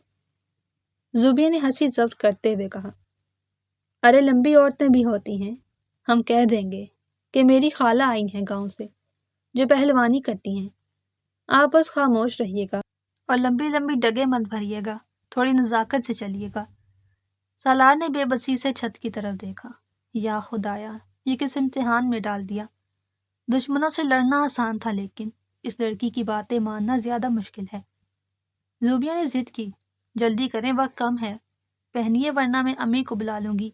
زوبیہ نے ہنسی ضبط کرتے ہوئے کہا۔ ارے لمبی عورتیں بھی ہوتی ہیں، ہم کہہ دیں گے کہ میری خالہ آئی ہیں گاؤں سے جو پہلوانی کرتی ہیں۔ آپ بس خاموش رہیے گا اور لمبی لمبی ڈگیں مت بھریے گا، تھوڑی نزاکت سے چلیے گا۔ سالار نے بے بسی سے چھت کی طرف دیکھا۔ یا خدایا، یہ کس امتحان میں ڈال دیا۔ دشمنوں سے لڑنا آسان تھا لیکن اس لڑکی کی باتیں ماننا زیادہ مشکل ہے۔ زوبیہ نے ضد کی۔ جلدی کریں، وقت کم ہے، پہنیے ورنہ میں امی کو بلا لوں گی۔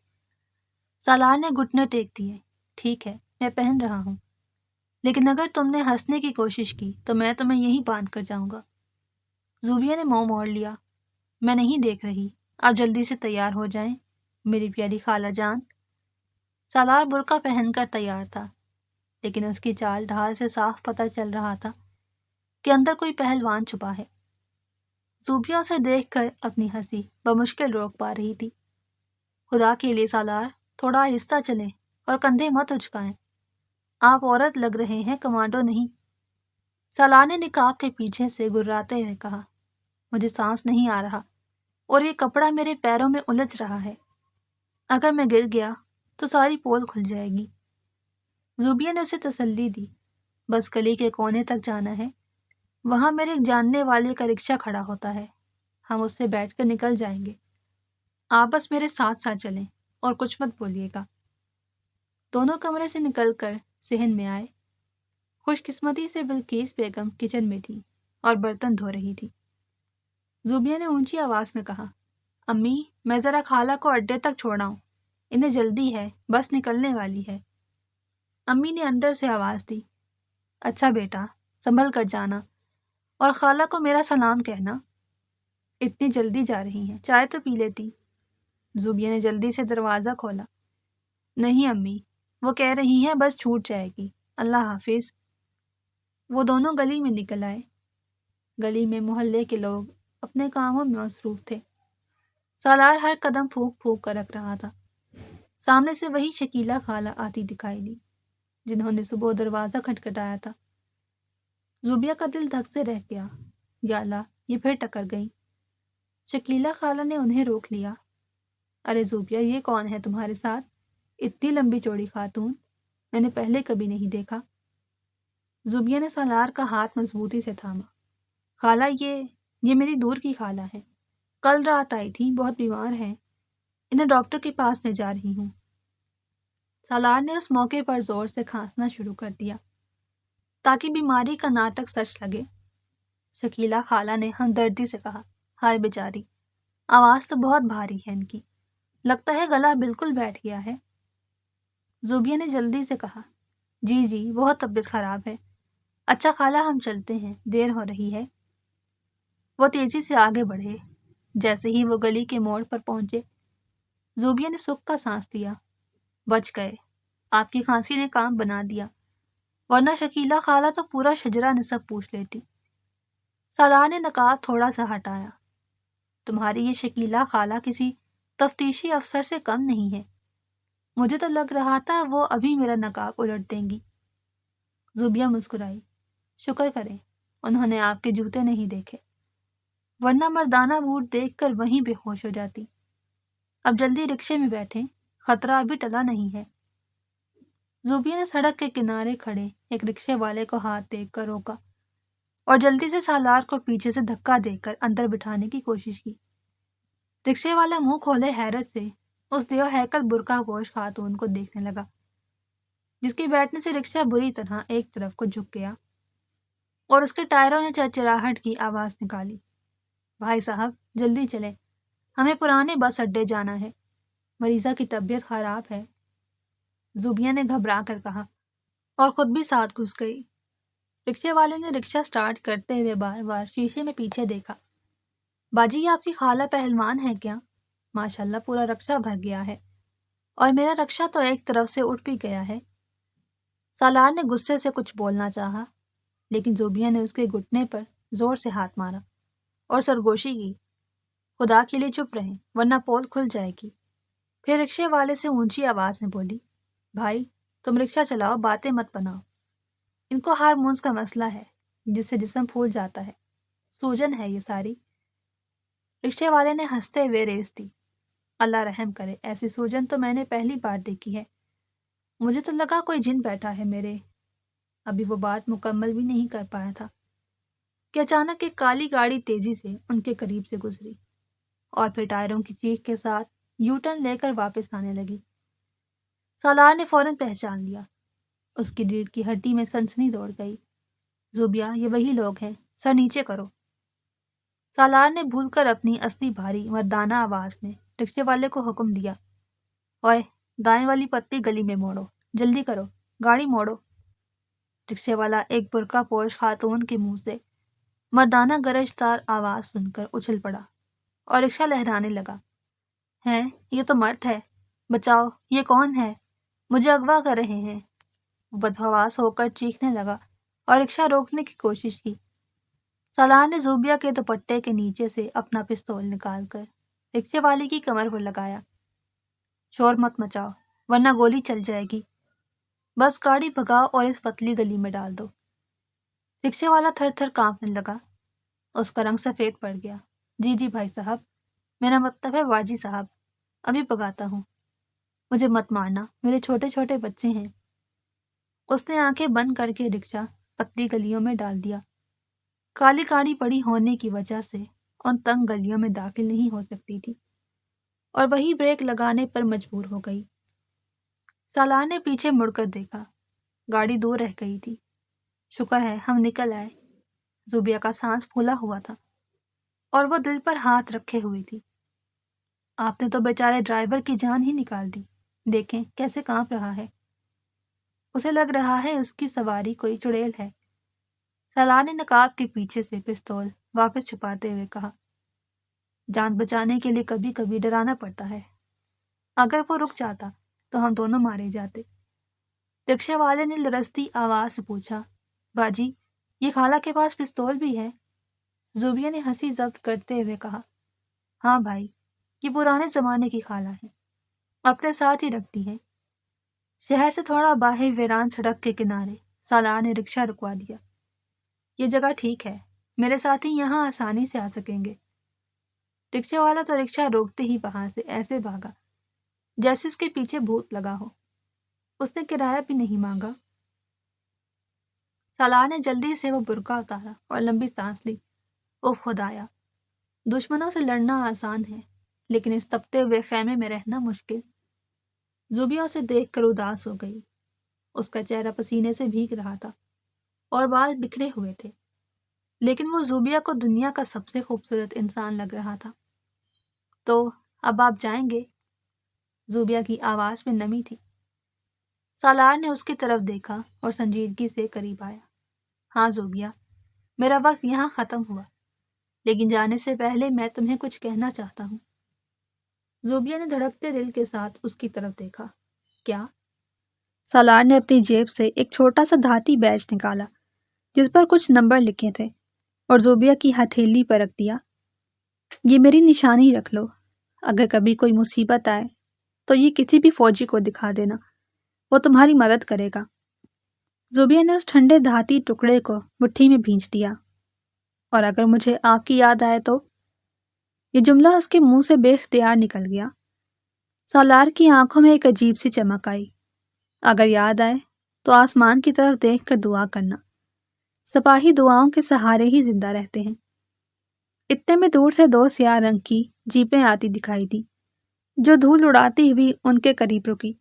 سالار نے گھٹنے ٹیک دیے۔ ٹھیک ہے، میں پہن رہا ہوں، لیکن اگر تم نے ہنسنے کی کوشش کی تو میں تمہیں یہیں باندھ کر جاؤں گا۔ زوبیہ نے منہ موڑ لیا۔ میں نہیں دیکھ رہی، آپ جلدی سے تیار ہو جائیں میری پیاری خالہ جان۔ سالار برقع پہن کر تیار تھا، لیکن اس کی چال ڈھال سے صاف پتہ چل رہا تھا کہ اندر کوئی پہلوان چھپا ہے۔ زوبیہ اسے دیکھ کر اپنی ہنسی بمشکل روک پا رہی تھی۔ خدا کے لیے سالار، تھوڑا آہستہ چلیں اور کندھے مت اچکائیں، آپ عورت لگ رہے ہیں، کمانڈو نہیں۔ سالار نے نقاب کے پیچھے سے گراتے ہوئے کہا، مجھے سانس نہیں آ رہا اور یہ کپڑا میرے پیروں میں الجھ رہا ہے، اگر میں گر گیا تو ساری پول کھل جائے گی۔ زوبیہ نے اسے تسلی دی، بس گلی کے کونے تک جانا ہے، وہاں میرے ایک جاننے والے کا رکشہ کھڑا ہوتا ہے، ہم اس سے بیٹھ کر نکل جائیں گے، آپ بس میرے ساتھ ساتھ چلیں اور کچھ مت بولیے گا۔ دونوں کمرے سے نکل کر صحن میں آئے۔ خوش قسمتی سے بلقیس بیگم کچن میں تھی اور برتن دھو رہی تھی۔ زوبیہ نے اونچی آواز میں کہا، امی، میں ذرا خالہ کو اڈے تک چھوڑا ہوں، انہیں جلدی ہے، بس نکلنے والی ہے۔ امی نے اندر سے آواز دی، اچھا بیٹا، سنبھل کر جانا اور خالہ کو میرا سلام کہنا۔ اتنی جلدی جا رہی ہیں، چائے تو پی لیتی۔ زوبیہ نے جلدی سے دروازہ کھولا۔ نہیں امی، وہ کہہ رہی ہیں بس چھوٹ جائے گی، اللہ حافظ۔ وہ دونوں گلی میں نکل آئے۔ گلی میں محلے کے لوگ اپنے کاموں میں مصروف تھے۔ سالار ہر قدم پھونک پھونک کر رکھ رہا تھا۔ سامنے سے وہی شکیلہ خالہ آتی دکھائی دی جنہوں نے صبح دروازہ کھٹکھٹایا تھا۔ زوبیہ کا دل دھک سے رہ گیا، یا اللہ، یہ پھر ٹکر گئی۔ شکیلہ خالہ نے انہیں روک لیا۔ ارے زوبیہ، یہ کون ہے تمہارے ساتھ؟ اتنی لمبی چوڑی خاتون میں نے پہلے کبھی نہیں دیکھا۔ زوبیہ نے سالار کا ہاتھ مضبوطی سے تھاما۔ خالہ، یہ میری دور کی خالہ ہے، کل رات آئی تھی، بہت بیمار ہیں، انہیں ڈاکٹر کے پاس لے جا رہی ہوں۔ سالار نے اس موقع پر زور سے کھانسنا شروع کر دیا تاکہ بیماری کا ناٹک سچ لگے۔ شکیلہ خالہ نے ہمدردی سے کہا، ہائے بیچاری، آواز تو بہت بھاری ہے ان کی، لگتا ہے گلا بالکل بیٹھ گیا ہے۔ زوبیہ نے جلدی سے کہا، جی بہت طبیعت خراب ہے۔ اچھا خالہ، ہم چلتے ہیں، دیر ہو رہی ہے۔ وہ تیزی سے آگے بڑھے۔ جیسے ہی وہ گلی کے موڑ پر پہنچے، زوبیہ نے سکھ کا سانس لیا۔ بچ گئے، آپ کی کھانسی نے کام بنا دیا، ورنہ شکیلہ خالہ تو پورا شجرہ نسب پوچھ لیتی۔ سالار نے نقاب تھوڑا سا ہٹایا۔ تمہاری یہ شکیلہ خالہ کسی تفتیشی افسر سے کم نہیں ہے، مجھے تو لگ رہا تھا وہ ابھی میرا نقاب الٹ دیں گی۔ زوبیہ مسکرائی، شکر کریں انہوں نے آپ کے جوتے نہیں دیکھے، ورنہ مردانہ بوٹ دیکھ کر وہیں بے ہوش ہو جاتی۔ اب جلدی رکشے میں بیٹھیں، خطرہ ابھی ٹلا نہیں ہے۔ زوبیہ نے سڑک کے کنارے کھڑے ایک رکشے والے کو ہاتھ دیکھ کر روکا اور جلدی سے سالار کو پیچھے سے دھکا دے کر اندر بٹھانے کی کوشش کی۔ رکشے والا منہ کھولے حیرت سے اس دیو ہیکل برقع پوش خاتون کو دیکھنے لگا، جس کے بیٹھنے سے رکشہ بری طرح ایک طرف کو جھک گیا اور اس کے ٹائروں نے چرچراہٹ کی آواز نکالی۔ بھائی صاحب، جلدی چلیں، ہمیں پرانے بس اڈے جانا ہے، مریضہ کی طبیعت خراب ہے۔ زوبیہ نے گھبرا کر کہا اور خود بھی ساتھ گھس گئی۔ رکشے والے نے رکشہ سٹارٹ کرتے ہوئے بار بار شیشے میں پیچھے دیکھا۔ باجی، یہ آپ کی خالہ پہلوان ہے کیا؟ ماشاءاللہ، پورا رکشہ بھر گیا ہے اور میرا رکشہ تو ایک طرف سے اٹھ بھی گیا ہے۔ سالار نے غصے سے کچھ بولنا چاہا، لیکن زوبیہ نے اس کے گھٹنے پر زور سے ہاتھ مارا اور سرگوشی کی، خدا کے لیے چپ رہیں ورنہ پول کھل جائے گی۔ پھر رکشے والے سے اونچی آواز میں بولی، بھائی تم رکشہ چلاؤ، باتیں مت بناؤ، ان کو ہارمونز کا مسئلہ ہے جس سے جسم پھول جاتا ہے، سوجن ہے یہ ساری۔ رکشے والے نے ہنستے ہوئے ریس دی، اللہ رحم کرے، ایسی سوجن تو میں نے پہلی بار دیکھی ہے، مجھے تو لگا کوئی جن بیٹھا ہے میرے۔ ابھی وہ بات مکمل بھی نہیں کر پایا تھا کہ اچانک ایک کالی گاڑی تیزی سے ان کے قریب سے گزری اور پھر ٹائروں کی چیخ کے ساتھ یو ٹرن لے کر واپس آنے لگی۔ سالار نے فوراً پہچان لیا، اس کی ریڑھ کی ہڈی میں سنسنی دوڑ گئی۔ زوبیہ، یہ وہی لوگ ہیں، سر نیچے کرو۔ سالار نے بھول کر اپنی اصلی بھاری مردانہ آواز میں رکشے والے کو حکم دیا۔ اوئے، دائیں والی پتی گلی میں موڑو، جلدی کرو، گاڑی موڑو۔ رکشے والا ایک برقع پوش خاتون کے منہ سے مردانہ گرجدار آواز سن کر اچھل پڑا اور رکشہ لہرانے لگا۔ ہیں، یہ تو مرد ہے، بچاؤ، یہ کون ہے؟ مجھے اغوا کر رہے ہیں۔ وہ بدحواس ہو کر چیخنے لگا اور رکشہ روکنے کی کوشش کی۔ سالار نے زوبیا کے دوپٹے کے نیچے سے اپنا پستول نکال کر رکشے والے کی کمر پر لگایا۔ شور مت مچاؤ ورنہ گولی چل جائے گی، بس گاڑی بھگاؤ اور اس پتلی گلی میں ڈال دو۔ رکشے والا تھر تھر کانپنے لگا، اس کا رنگ سفید پڑ گیا۔ جی بھائی صاحب، میرا مطلب ہے واجی صاحب، ابھی بگاتا ہوں، مجھے مت مارنا، میرے چھوٹے چھوٹے بچے ہیں۔ اس نے آنکھیں بند کر کے رکشہ پتلی گلیوں میں ڈال دیا۔ کالی گاڑی پڑی ہونے کی وجہ سے ان تنگ گلیوں میں داخل نہیں ہو سکتی تھی اور وہی بریک لگانے پر مجبور ہو گئی۔ سالار نے پیچھے مڑ کر دیکھا، گاڑی دور رہ گئی تھی۔ شکر ہے ہم نکل آئے۔ زوبیا کا سانس پھولا ہوا تھا اور وہ دل پر ہاتھ رکھے ہوئی تھی۔ آپ نے تو بیچارے ڈرائیور کی جان ہی نکال دی، دیکھیں کیسے کانپ رہا ہے، اسے لگ رہا ہے اس کی سواری کوئی چڑیل ہے۔ سالار نے نقاب کے پیچھے سے پستول واپس چھپاتے ہوئے کہا، جان بچانے کے لیے کبھی کبھی ڈرانا پڑتا ہے، اگر وہ رک جاتا تو ہم دونوں مارے جاتے۔ رکشے والے نے لرزتی آواز سے پوچھا، باجی، یہ خالہ کے پاس پستول بھی ہے؟ زوبیا نے ہنسی ضبط کرتے ہوئے کہا، ہاں بھائی، یہ پرانے زمانے کی خالہ ہے، اپنے ساتھ ہی رکھتی ہے۔ شہر سے تھوڑا باہر ویران سڑک کے کنارے سالار نے رکشہ رکوا دیا۔ یہ جگہ ٹھیک ہے، میرے ساتھی یہاں آسانی سے آ سکیں گے۔ رکشے والا تو رکشہ روکتے ہی وہاں سے ایسے بھاگا جیسے اس کے پیچھے بھوت لگا ہو۔ اس نے کرایہ بھی نہیں مانگا۔ سالار نے جلدی سے وہ برقع اتارا اور لمبی سانس لی۔ اوف خدایا، دشمنوں سے لڑنا آسان ہے لیکن اس تپتے ہوئے خیمے میں رہنا مشکل۔ زوبیا اسے دیکھ کر اداس ہو گئی۔ اس کا چہرہ پسینے سے بھیگ رہا تھا اور بال بکھرے ہوئے تھے، لیکن وہ زوبیا کو دنیا کا سب سے خوبصورت انسان لگ رہا تھا۔ تو اب آپ جائیں گے؟ زوبیا کی آواز میں نمی تھی۔ سالار نے اس کی طرف دیکھا اور سنجیدگی سے قریب آیا۔ ہاں زوبیا، میرا وقت یہاں ختم ہوا، لیکن جانے سے پہلے میں تمہیں کچھ کہنا چاہتا ہوں۔ زوبیا نے دھڑکتے دل کے ساتھ اس کی طرف دیکھا۔ کیا؟ سالار نے اپنی جیب سے ایک چھوٹا سا دھاتی بیج نکالا جس پر کچھ نمبر لکھے تھے اور زوبیا کی ہتھیلی پر رکھ دیا۔ یہ میری نشانی رکھ لو، اگر کبھی کوئی مصیبت آئے تو یہ کسی بھی فوجی کو دکھا دینا، وہ تمہاری مدد کرے گا۔ زوبیا نے اس ٹھنڈے دھاتی ٹکڑے کو مٹھی میں بھینچ دیا۔ اور اگر مجھے آپ کی یاد آئے تو؟ یہ جملہ اس کے منہ سے بے اختیار نکل گیا۔ سالار کی آنکھوں میں ایک عجیب سی چمک آئی۔ اگر یاد آئے تو آسمان کی طرف دیکھ کر دعا کرنا، سپاہی دعاؤں کے سہارے ہی زندہ رہتے ہیں۔ اتنے میں دور سے دو سیاہ رنگ کی جیپیں آتی دکھائی دی جو دھول اڑاتی ہوئی ان کے قریب رکی۔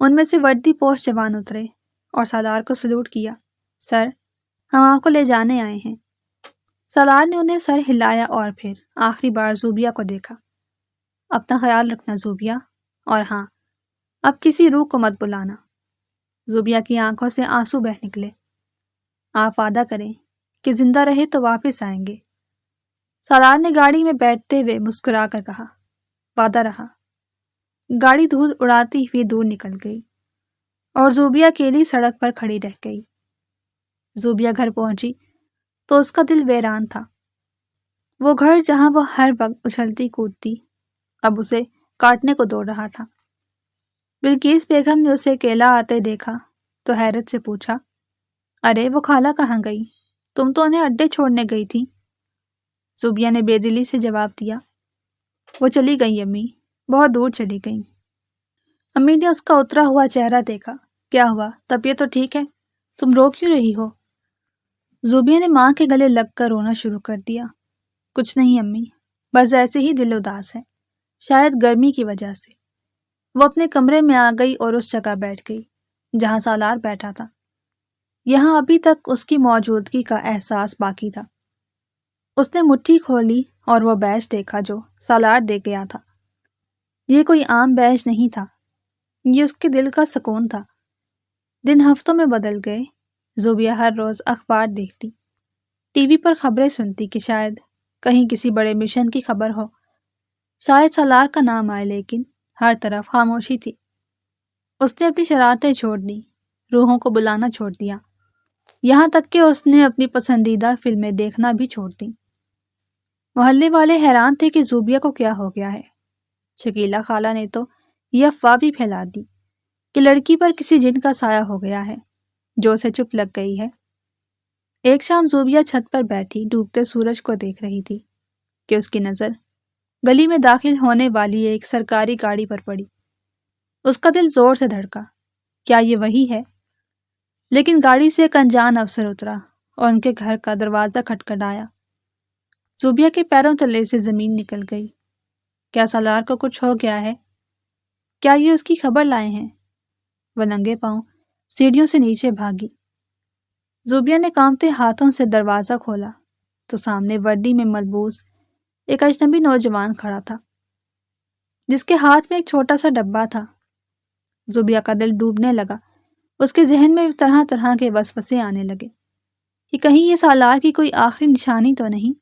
ان میں سے وردی پوش جوان اترے اور سالار کو سلوٹ کیا۔ سر، ہم آپ کو لے جانے آئے ہیں۔ سالار نے انہیں سر ہلایا اور پھر آخری بار زوبیا کو دیکھا۔ اپنا خیال رکھنا زوبیا، اور ہاں، اب کسی روح کو مت بلانا۔ زوبیا کی آنکھوں سے آنسو بہہ نکلے۔ آپ وعدہ کریں کہ زندہ رہے تو واپس آئیں گے۔ سالار نے گاڑی میں بیٹھتے ہوئے مسکرا کر کہا، وعدہ رہا۔ گاڑی دھول اڑاتی ہوئی دور نکل گئی اور زوبیا اکیلی سڑک پر کھڑی رہ گئی۔ زوبیا گھر پہنچی تو اس کا دل ویران تھا۔ وہ گھر جہاں وہ ہر وقت اچھلتی کودتی اب اسے کاٹنے کو دوڑ رہا تھا۔ بلقیس بیگم نے اسے اکیلا آتے دیکھا تو حیرت سے پوچھا، ارے وہ خالہ کہاں گئی؟ تم تو انہیں اڈے چھوڑنے گئی تھی۔ زوبیا نے بے دلی سے جواب دیا، وہ چلی گئی امی، بہت دور چلی گئی۔ امی نے اس کا اترا ہوا چہرہ دیکھا۔ کیا ہوا، طبیعت تو ٹھیک ہے؟ تم رو کیوں رہی ہو؟ زوبیا نے ماں کے گلے لگ کر رونا شروع کر دیا۔ کچھ نہیں امی، بس ایسے ہی دل اداس ہے، شاید گرمی کی وجہ سے۔ وہ اپنے کمرے میں آ گئی اور اس جگہ بیٹھ گئی جہاں سالار بیٹھا تھا۔ یہاں ابھی تک اس کی موجودگی کا احساس باقی تھا۔ اس نے مٹھی کھولی اور وہ بیج دیکھا جو سالار دے گیا تھا۔ یہ کوئی عام بیج نہیں تھا، یہ اس کے دل کا سکون تھا۔ دن ہفتوں میں بدل گئے۔ زوبیہ ہر روز اخبار دیکھتی، ٹی وی پر خبریں سنتی کہ شاید کہیں کسی بڑے مشن کی خبر ہو، شاید سالار کا نام آئے، لیکن ہر طرف خاموشی تھی۔ اس نے اپنی شرارتیں چھوڑ دی، روحوں کو بلانا چھوڑ دیا، یہاں تک کہ اس نے اپنی پسندیدہ فلمیں دیکھنا بھی چھوڑ دی۔ محلے والے حیران تھے کہ زوبیہ کو کیا ہو گیا ہے۔ شکیلہ خالہ نے تو یہ افواہ بھی پھیلا دی کہ لڑکی پر کسی جن کا سایہ ہو گیا ہے جو اسے چپ لگ گئی ہے۔ ایک شام زوبیہ چھت پر بیٹھی ڈوبتے سورج کو دیکھ رہی تھی کہ اس کی نظر گلی میں داخل ہونے والی ایک سرکاری گاڑی پر پڑی۔ اس کا دل زور سے دھڑکا، کیا یہ وہی ہے؟ لیکن گاڑی سے ایک انجان افسر اترا اور ان کے گھر کا دروازہ کھٹکھٹایا۔ زوبیہ کے پیروں تلے سے زمین نکل گئی۔ کیا سالار کو کچھ ہو گیا ہے؟ کیا یہ اس کی خبر لائے ہیں؟ وہ ننگے پاؤں سیڑھیوں سے نیچے بھاگی۔ زوبیہ نے کانپتے ہاتھوں سے دروازہ کھولا تو سامنے وردی میں ملبوس ایک اجنبی نوجوان کھڑا تھا، جس کے ہاتھ میں ایک چھوٹا سا ڈبہ تھا۔ زوبیہ کا دل ڈوبنے لگا۔ اس کے ذہن میں طرح طرح کے وسوسے آنے لگے کہ کہیں یہ سالار کی کوئی آخری نشانی تو نہیں،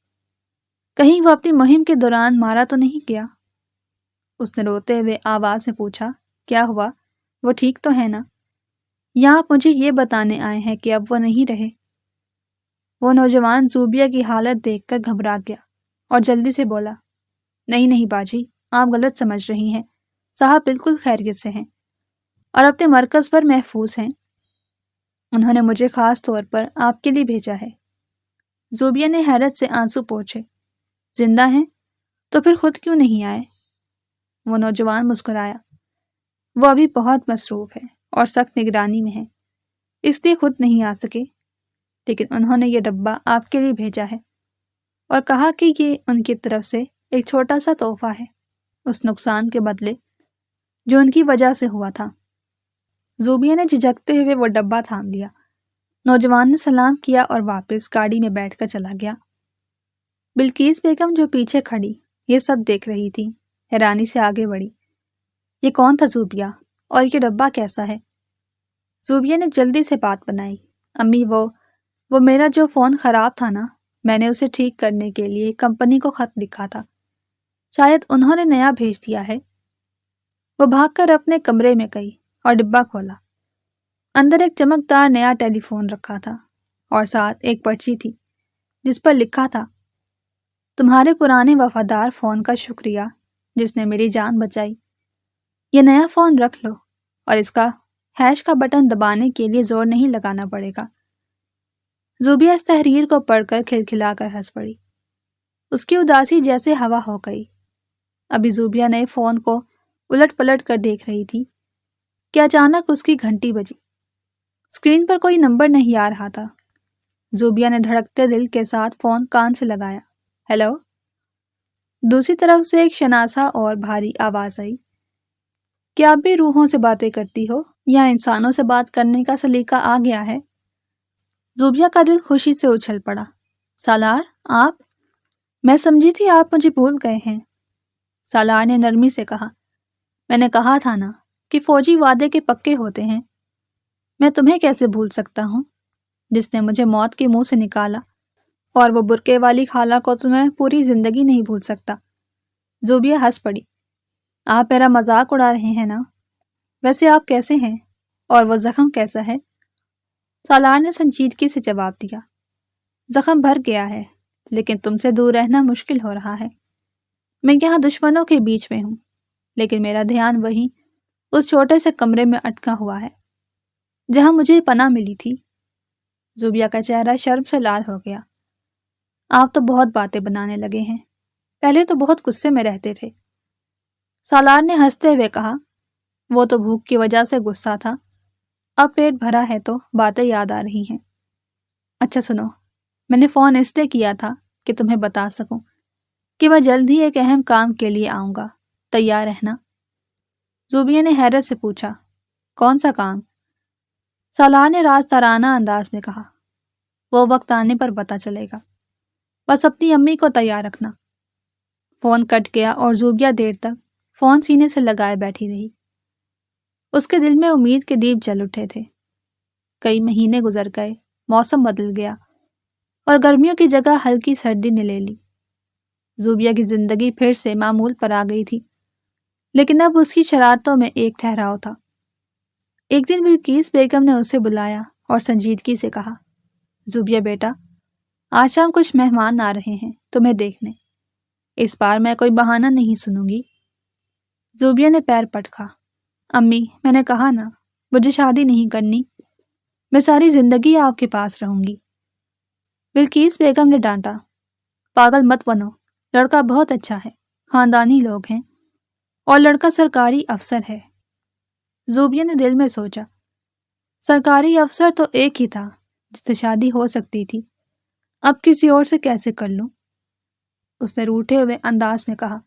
کہیں وہ اپنی مہم کے دوران مارا تو نہیں گیا۔ اس نے روتے ہوئے آواز سے پوچھا، کیا ہوا؟ وہ ٹھیک تو ہے نا؟ یا آپ مجھے یہ بتانے آئے ہیں کہ اب وہ نہیں رہے؟ وہ نوجوان زوبیہ کی حالت دیکھ کر گھبرا گیا اور جلدی سے بولا، نہیں باجی، آپ غلط سمجھ رہی ہیں، صاحب بالکل خیریت سے ہیں اور اپنے مرکز پر محفوظ ہیں۔ انہوں نے مجھے خاص طور پر آپ کے لیے بھیجا ہے۔ زوبیہ نے حیرت سے آنسو پوچھے، زندہ ہیں؟ تو پھر خود کیوں نہیں آئے؟ وہ نوجوان مسکرایا، وہ ابھی بہت مصروف ہے اور سخت نگرانی میں ہے، اس لیے خود نہیں آ سکے، لیکن انہوں نے یہ ڈبہ آپ کے لیے بھیجا ہے اور کہا کہ یہ ان کی طرف سے ایک چھوٹا سا تحفہ ہے اس نقصان کے بدلے جو ان کی وجہ سے ہوا تھا۔ زوبیہ نے جھجکتے ہوئے وہ ڈبہ تھام لیا۔ نوجوان نے سلام کیا اور واپس گاڑی میں بیٹھ کر چلا گیا۔ بلقیس بیگم جو پیچھے کھڑی یہ سب دیکھ رہی تھی، حیرانی سے آگے بڑھی، یہ کون تھا زوبیہ اور یہ ڈبہ کیسا ہے؟ زوبیہ نے جلدی سے بات بنائی، امی وہ میرا جو فون خراب تھا نا، میں نے اسے ٹھیک کرنے کے لیے کمپنی کو خط لکھا تھا، شاید انہوں نے نیا بھیج دیا ہے۔ وہ بھاگ کر اپنے کمرے میں گئی اور ڈبہ کھولا۔ اندر ایک چمکدار نیا ٹیلی فون رکھا تھا اور ساتھ ایک پرچی تھی جس پر لکھا تھا، تمہارے پرانے وفادار فون کا شکریہ جس نے میری جان بچائی، یہ نیا فون رکھ لو اور اس کا ہیش کا بٹن دبانے کے لیے زور نہیں لگانا پڑے گا۔ زوبیہ اس تحریر کو پڑھ کر کھلکھلا کر ہنس پڑی۔ اس کی اداسی جیسے ہوا ہو گئی۔ ابھی زوبیہ نے فون کو الٹ پلٹ کر دیکھ رہی تھی کہ اچانک اس کی گھنٹی بجی۔ اسکرین پر کوئی نمبر نہیں آ رہا تھا۔ زوبیہ نے دھڑکتے دل کے ساتھ فون کان سے لگایا۔ ہیلو؟ دوسری طرف سے ایک شناسا اور بھاری آواز آئی، کیا آپ بھی روحوں سے باتیں کرتی ہو یا انسانوں سے بات کرنے کا سلیقہ آ گیا ہے؟ زوبیہ کا دل خوشی سے اچھل پڑا۔ سالار، آپ؟ میں سمجھی تھی آپ مجھے بھول گئے ہیں۔ سالار نے نرمی سے کہا، میں نے کہا تھا نا کہ فوجی وعدے کے پکے ہوتے ہیں، میں تمہیں کیسے بھول سکتا ہوں جس نے مجھے موت کے منہ سے نکالا، اور وہ برقعے والی خالہ کو تو میں پوری زندگی نہیں بھول سکتا۔ زوبیہ ہنس پڑی، آپ میرا مذاق اڑا رہے ہیں نا؟ ویسے آپ کیسے ہیں اور وہ زخم کیسا ہے؟ سالار نے سنجیدگی سے جواب دیا، زخم بھر گیا ہے لیکن تم سے دور رہنا مشکل ہو رہا ہے۔ میں یہاں دشمنوں کے بیچ میں ہوں لیکن میرا دھیان وہیں اس چھوٹے سے کمرے میں اٹکا ہوا ہے جہاں مجھے پناہ ملی تھی۔ زوبیہ کا چہرہ شرم سے لال ہو گیا۔ آپ تو بہت باتیں بنانے لگے ہیں، پہلے تو بہت غصے میں رہتے تھے۔ سالار نے ہنستے ہوئے کہا، وہ تو بھوک کی وجہ سے غصہ تھا، اب پیٹ بھرا ہے تو باتیں یاد آ رہی ہیں۔ اچھا سنو، میں نے فون اس لیے کیا تھا کہ تمہیں بتا سکوں کہ میں جلد ہی ایک اہم کام کے لیے آؤں گا، تیار رہنا۔ زوبیہ نے حیرت سے پوچھا، کون سا کام؟ سالار نے رازدارانہ انداز میں کہا، وہ وقت آنے پر پتہ چلے گا، بس اپنی امی کو تیار رکھنا۔ فون کٹ گیا اور زوبیہ دیر تک فون سینے سے لگائے بیٹھی رہی۔ اس کے دل میں امید کے دیپ جل اٹھے تھے۔ کئی مہینے گزر گئے، موسم بدل گیا اور گرمیوں کی جگہ ہلکی سردی نے لے لی۔ زوبیہ کی زندگی پھر سے معمول پر آ گئی تھی، لیکن اب اس کی شرارتوں میں ایک ٹھہراؤ تھا۔ ایک دن بلقیس بیگم نے اسے بلایا اور سنجیدگی سے کہا، زوبیہ بیٹا، آج شام کچھ مہمان آ رہے ہیں تمہیں دیکھنے۔ اس بار میں کوئی بہانہ نہیں سنوں گی۔ زوبیہ نے پیر پٹکا۔ امی، میں نے کہا نا، مجھے شادی نہیں کرنی، میں ساری زندگی آپ کے پاس رہوں گی۔ بلقیس بیگم نے ڈانٹا، پاگل مت بنو، لڑکا بہت اچھا ہے، خاندانی لوگ ہیں اور لڑکا سرکاری افسر ہے۔ زوبیہ نے دل میں سوچا، سرکاری افسر تو ایک ہی تھا جس سے شادی ہو سکتی تھی، اب کسی اور سے کیسے کر لوں؟ اس نے روٹھے ہوئے انداز میں کہا،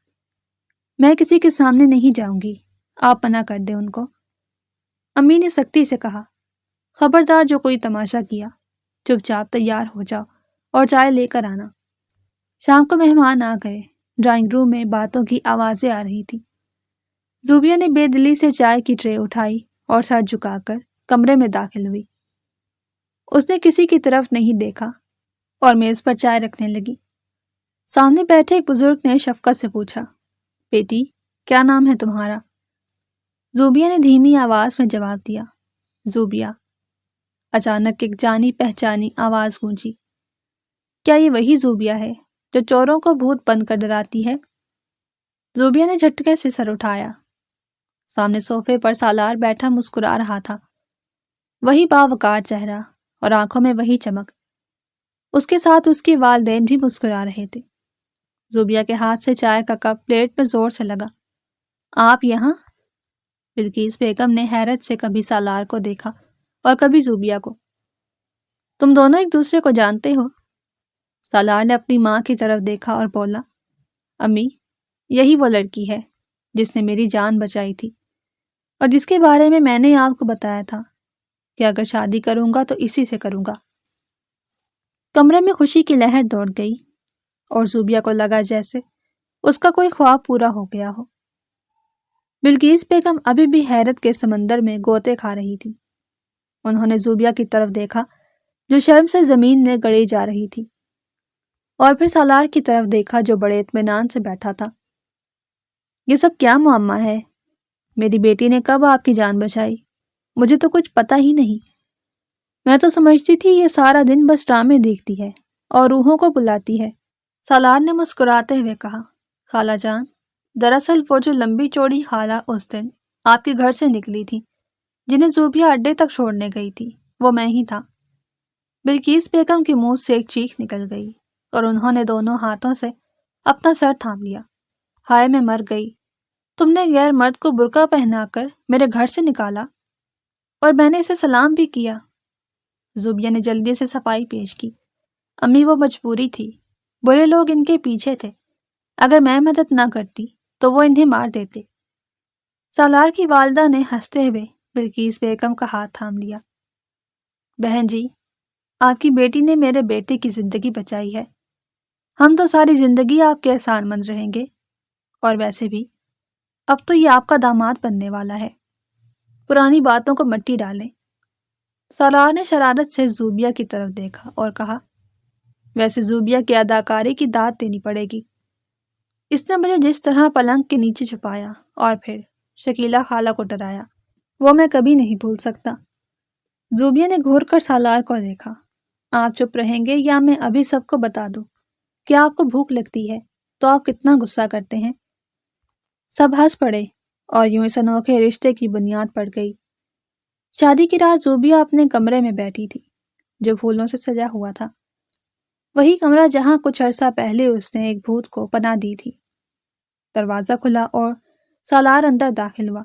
میں کسی کے سامنے نہیں جاؤں گی، آپ منع کر دیں ان کو۔ امی نے سختی سے کہا، خبردار جو کوئی تماشا کیا، چپ چاپ تیار ہو جاؤ اور چائے لے کر آنا۔ شام کو مہمان آ گئے۔ ڈرائنگ روم میں باتوں کی آوازیں آ رہی تھی۔ زوبیہ نے بے دلی سے چائے کی ٹرے اٹھائی اور سر جھکا کر کمرے میں داخل ہوئی۔ اس نے کسی کی طرف نہیں دیکھا اور میز پر چائے رکھنے لگی۔ سامنے بیٹھے ایک بزرگ نے شفقت سے پوچھا، بیٹی، کیا نام ہے تمہارا؟ زوبیہ نے دھیمی آواز میں جواب دیا، زوبیہ۔ اچانک ایک جانی پہچانی آواز گونجی، کیا یہ وہی زوبیہ ہے جو چوروں کو بھوت بن کر ڈراتی ہے؟ زوبیہ نے جھٹکے سے سر اٹھایا۔ سامنے صوفے پر سالار بیٹھا مسکرا رہا تھا، وہی باوقار چہرہ اور آنکھوں میں وہی چمک۔ اس کے ساتھ اس کے والدین بھی مسکرا رہے تھے۔ زوبیہ کے ہاتھ سے چائے کا کپ پلیٹ پہ زور سے لگا۔ آپ یہاں؟ بلقیس بیگم نے حیرت سے کبھی سالار کو دیکھا اور کبھی زوبیہ کو۔ تم دونوں ایک دوسرے کو جانتے ہو؟ سالار نے اپنی ماں کی طرف دیکھا اور بولا، امی، یہی وہ لڑکی ہے جس نے میری جان بچائی تھی اور جس کے بارے میں نے آپ کو بتایا تھا کہ اگر شادی کروں گا تو اسی سے کروں گا۔ کمرے میں خوشی کی لہر دوڑ گئی اور زوبیہ کو لگا جیسے اس کا کوئی خواب پورا ہو گیا ہو۔ بلقیس بیگم ابھی بھی حیرت کے سمندر میں گوتے کھا رہی تھی۔ انہوں نے زوبیہ کی طرف دیکھا جو شرم سے زمین میں گڑی جا رہی تھی، اور پھر سالار کی طرف دیکھا جو بڑے اطمینان سے بیٹھا تھا۔ یہ سب کیا معمہ ہے؟ میری بیٹی نے کب آپ کی جان بچائی؟ مجھے تو کچھ پتہ ہی نہیں۔ میں تو سمجھتی تھی یہ سارا دن بس ڈرامے دیکھتی ہے اور روحوں کو بلاتی ہے۔ سالار نے مسکراتے ہوئے کہا، خالہ جان، دراصل وہ جو لمبی چوڑی خالہ اس دن آپ کے گھر سے نکلی تھی، جنہیں زوبیہ اڈے تک چھوڑنے گئی تھی، وہ میں ہی تھا۔ بلقیس بیگم کے منہ سے ایک چیخ نکل گئی اور انہوں نے دونوں ہاتھوں سے اپنا سر تھام لیا۔ ہائے، میں مر گئی۔ تم نے غیر مرد کو برقع پہنا کر میرے گھر سے نکالا اور میں نے اسے سلام بھی کیا۔ زوبیہ نے جلدی سے صفائی پیش کی، امی، وہ مجبوری تھی، برے لوگ ان کے پیچھے تھے، اگر میں مدد نہ کرتی تو وہ انہیں مار دیتے۔ سالار کی والدہ نے ہنستے ہوئے بلقیس بیگم کا ہاتھ تھام لیا۔ بہن جی، آپ کی بیٹی نے میرے بیٹے کی زندگی بچائی ہے، ہم تو ساری زندگی آپ کے احسان مند رہیں گے، اور ویسے بھی اب تو یہ آپ کا داماد بننے والا ہے، پرانی باتوں کو مٹی ڈالیں۔ سالار نے شرارت سے زوبیہ کی طرف دیکھا اور کہا، ویسے زوبیہ کی اداکاری کی داد دینی پڑے گی۔ اس نے مجھے جس طرح پلنگ کے نیچے چھپایا اور پھر شکیلہ خالہ کو ڈرایا، وہ میں کبھی نہیں بھول سکتا۔ زوبیہ نے گھور کر سالار کو دیکھا، آپ چپ رہیں گے یا میں ابھی سب کو بتا دوں؟ کیا آپ کو بھوک لگتی ہے تو آپ کتنا غصہ کرتے ہیں؟ سب ہنس پڑے اور یوں اس انوکھے رشتے کی بنیاد پڑ گئی۔ شادی کی رات زوبیہ اپنے کمرے میں بیٹھی تھی جو پھولوں سے سجا ہوا تھا، وہی کمرہ جہاں کچھ عرصہ پہلے اس نے ایک بھوت کو پناہ دی تھی۔ دروازہ کھلا اور سالار اندر داخل ہوا۔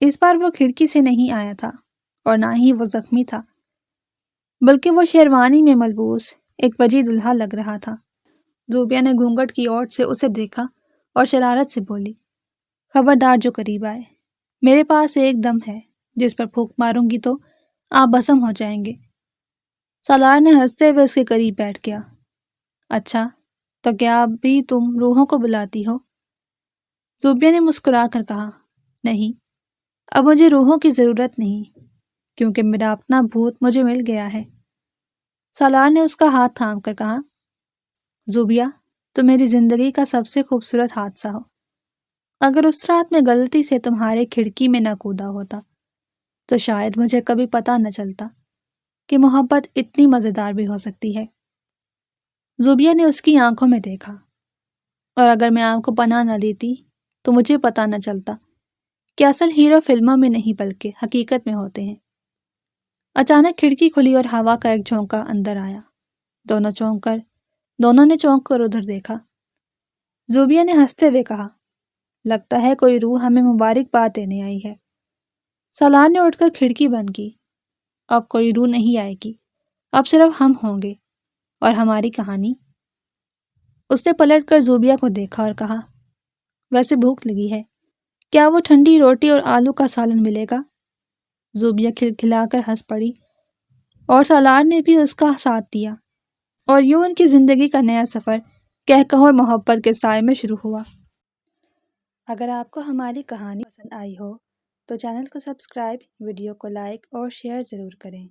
اس بار وہ کھڑکی سے نہیں آیا تھا اور نہ ہی وہ زخمی تھا، بلکہ وہ شیروانی میں ملبوس ایک وجی دلہا لگ رہا تھا۔ زوبیہ نے گھونگھٹ کی اوٹ سے اسے دیکھا اور شرارت سے بولی، خبردار جو قریب آئے، میرے پاس ایک دم ہے جس پر پھونک ماروں گی تو آپ بھسم ہو جائیں گے۔ سالار نے ہنستے ہوئے اس کے قریب بیٹھ گیا۔ اچھا، تو کیا اب بھی تم روحوں کو بلاتی ہو؟ زوبیہ نے مسکرا کر کہا، نہیں، اب مجھے روحوں کی ضرورت نہیں، کیونکہ میرا اپنا بھوت مجھے مل گیا ہے۔ سالار نے اس کا ہاتھ تھام کر کہا، زوبیہ، تو میری زندگی کا سب سے خوبصورت حادثہ ہو۔ اگر اس رات میں غلطی سے تمہارے کھڑکی میں نہ کودا ہوتا تو شاید مجھے کبھی پتہ نہ چلتا کہ محبت اتنی مزیدار بھی ہو سکتی ہے۔ زوبیہ نے اس کی آنکھوں میں دیکھا، اور اگر میں آپ کو پناہ نہ دیتی تو مجھے پتہ نہ چلتا کہ اصل ہیرو فلموں میں نہیں بلکہ حقیقت میں ہوتے ہیں۔ اچانک کھڑکی کھلی اور ہوا کا ایک جھونکا اندر آیا۔ دونوں نے چونک کر ادھر دیکھا۔ زوبیہ نے ہنستے ہوئے کہا، لگتا ہے کوئی روح ہمیں مبارکباد دینے آئی ہے۔ سالار نے اٹھ کر کھڑکی بند کی۔ اب کوئی روح نہیں آئے گی، اب صرف ہم ہوں گے اور ہماری کہانی۔ اس نے پلٹ کر زوبیہ کو دیکھا اور کہا، ویسے بھوک لگی ہے، کیا وہ ٹھنڈی روٹی اور آلو کا سالن ملے گا؟ زوبیہ کھلکھلا کر ہنس پڑی اور سالار نے بھی اس کا ساتھ دیا، اور یوں ان کی زندگی کا نیا سفر کہکہوں اور محبت کے سائے میں شروع ہوا۔ اگر آپ کو ہماری کہانی پسند آئی ہو تو چینل کو سبسکرائب، ویڈیو کو لائک اور شیئر ضرور کریں۔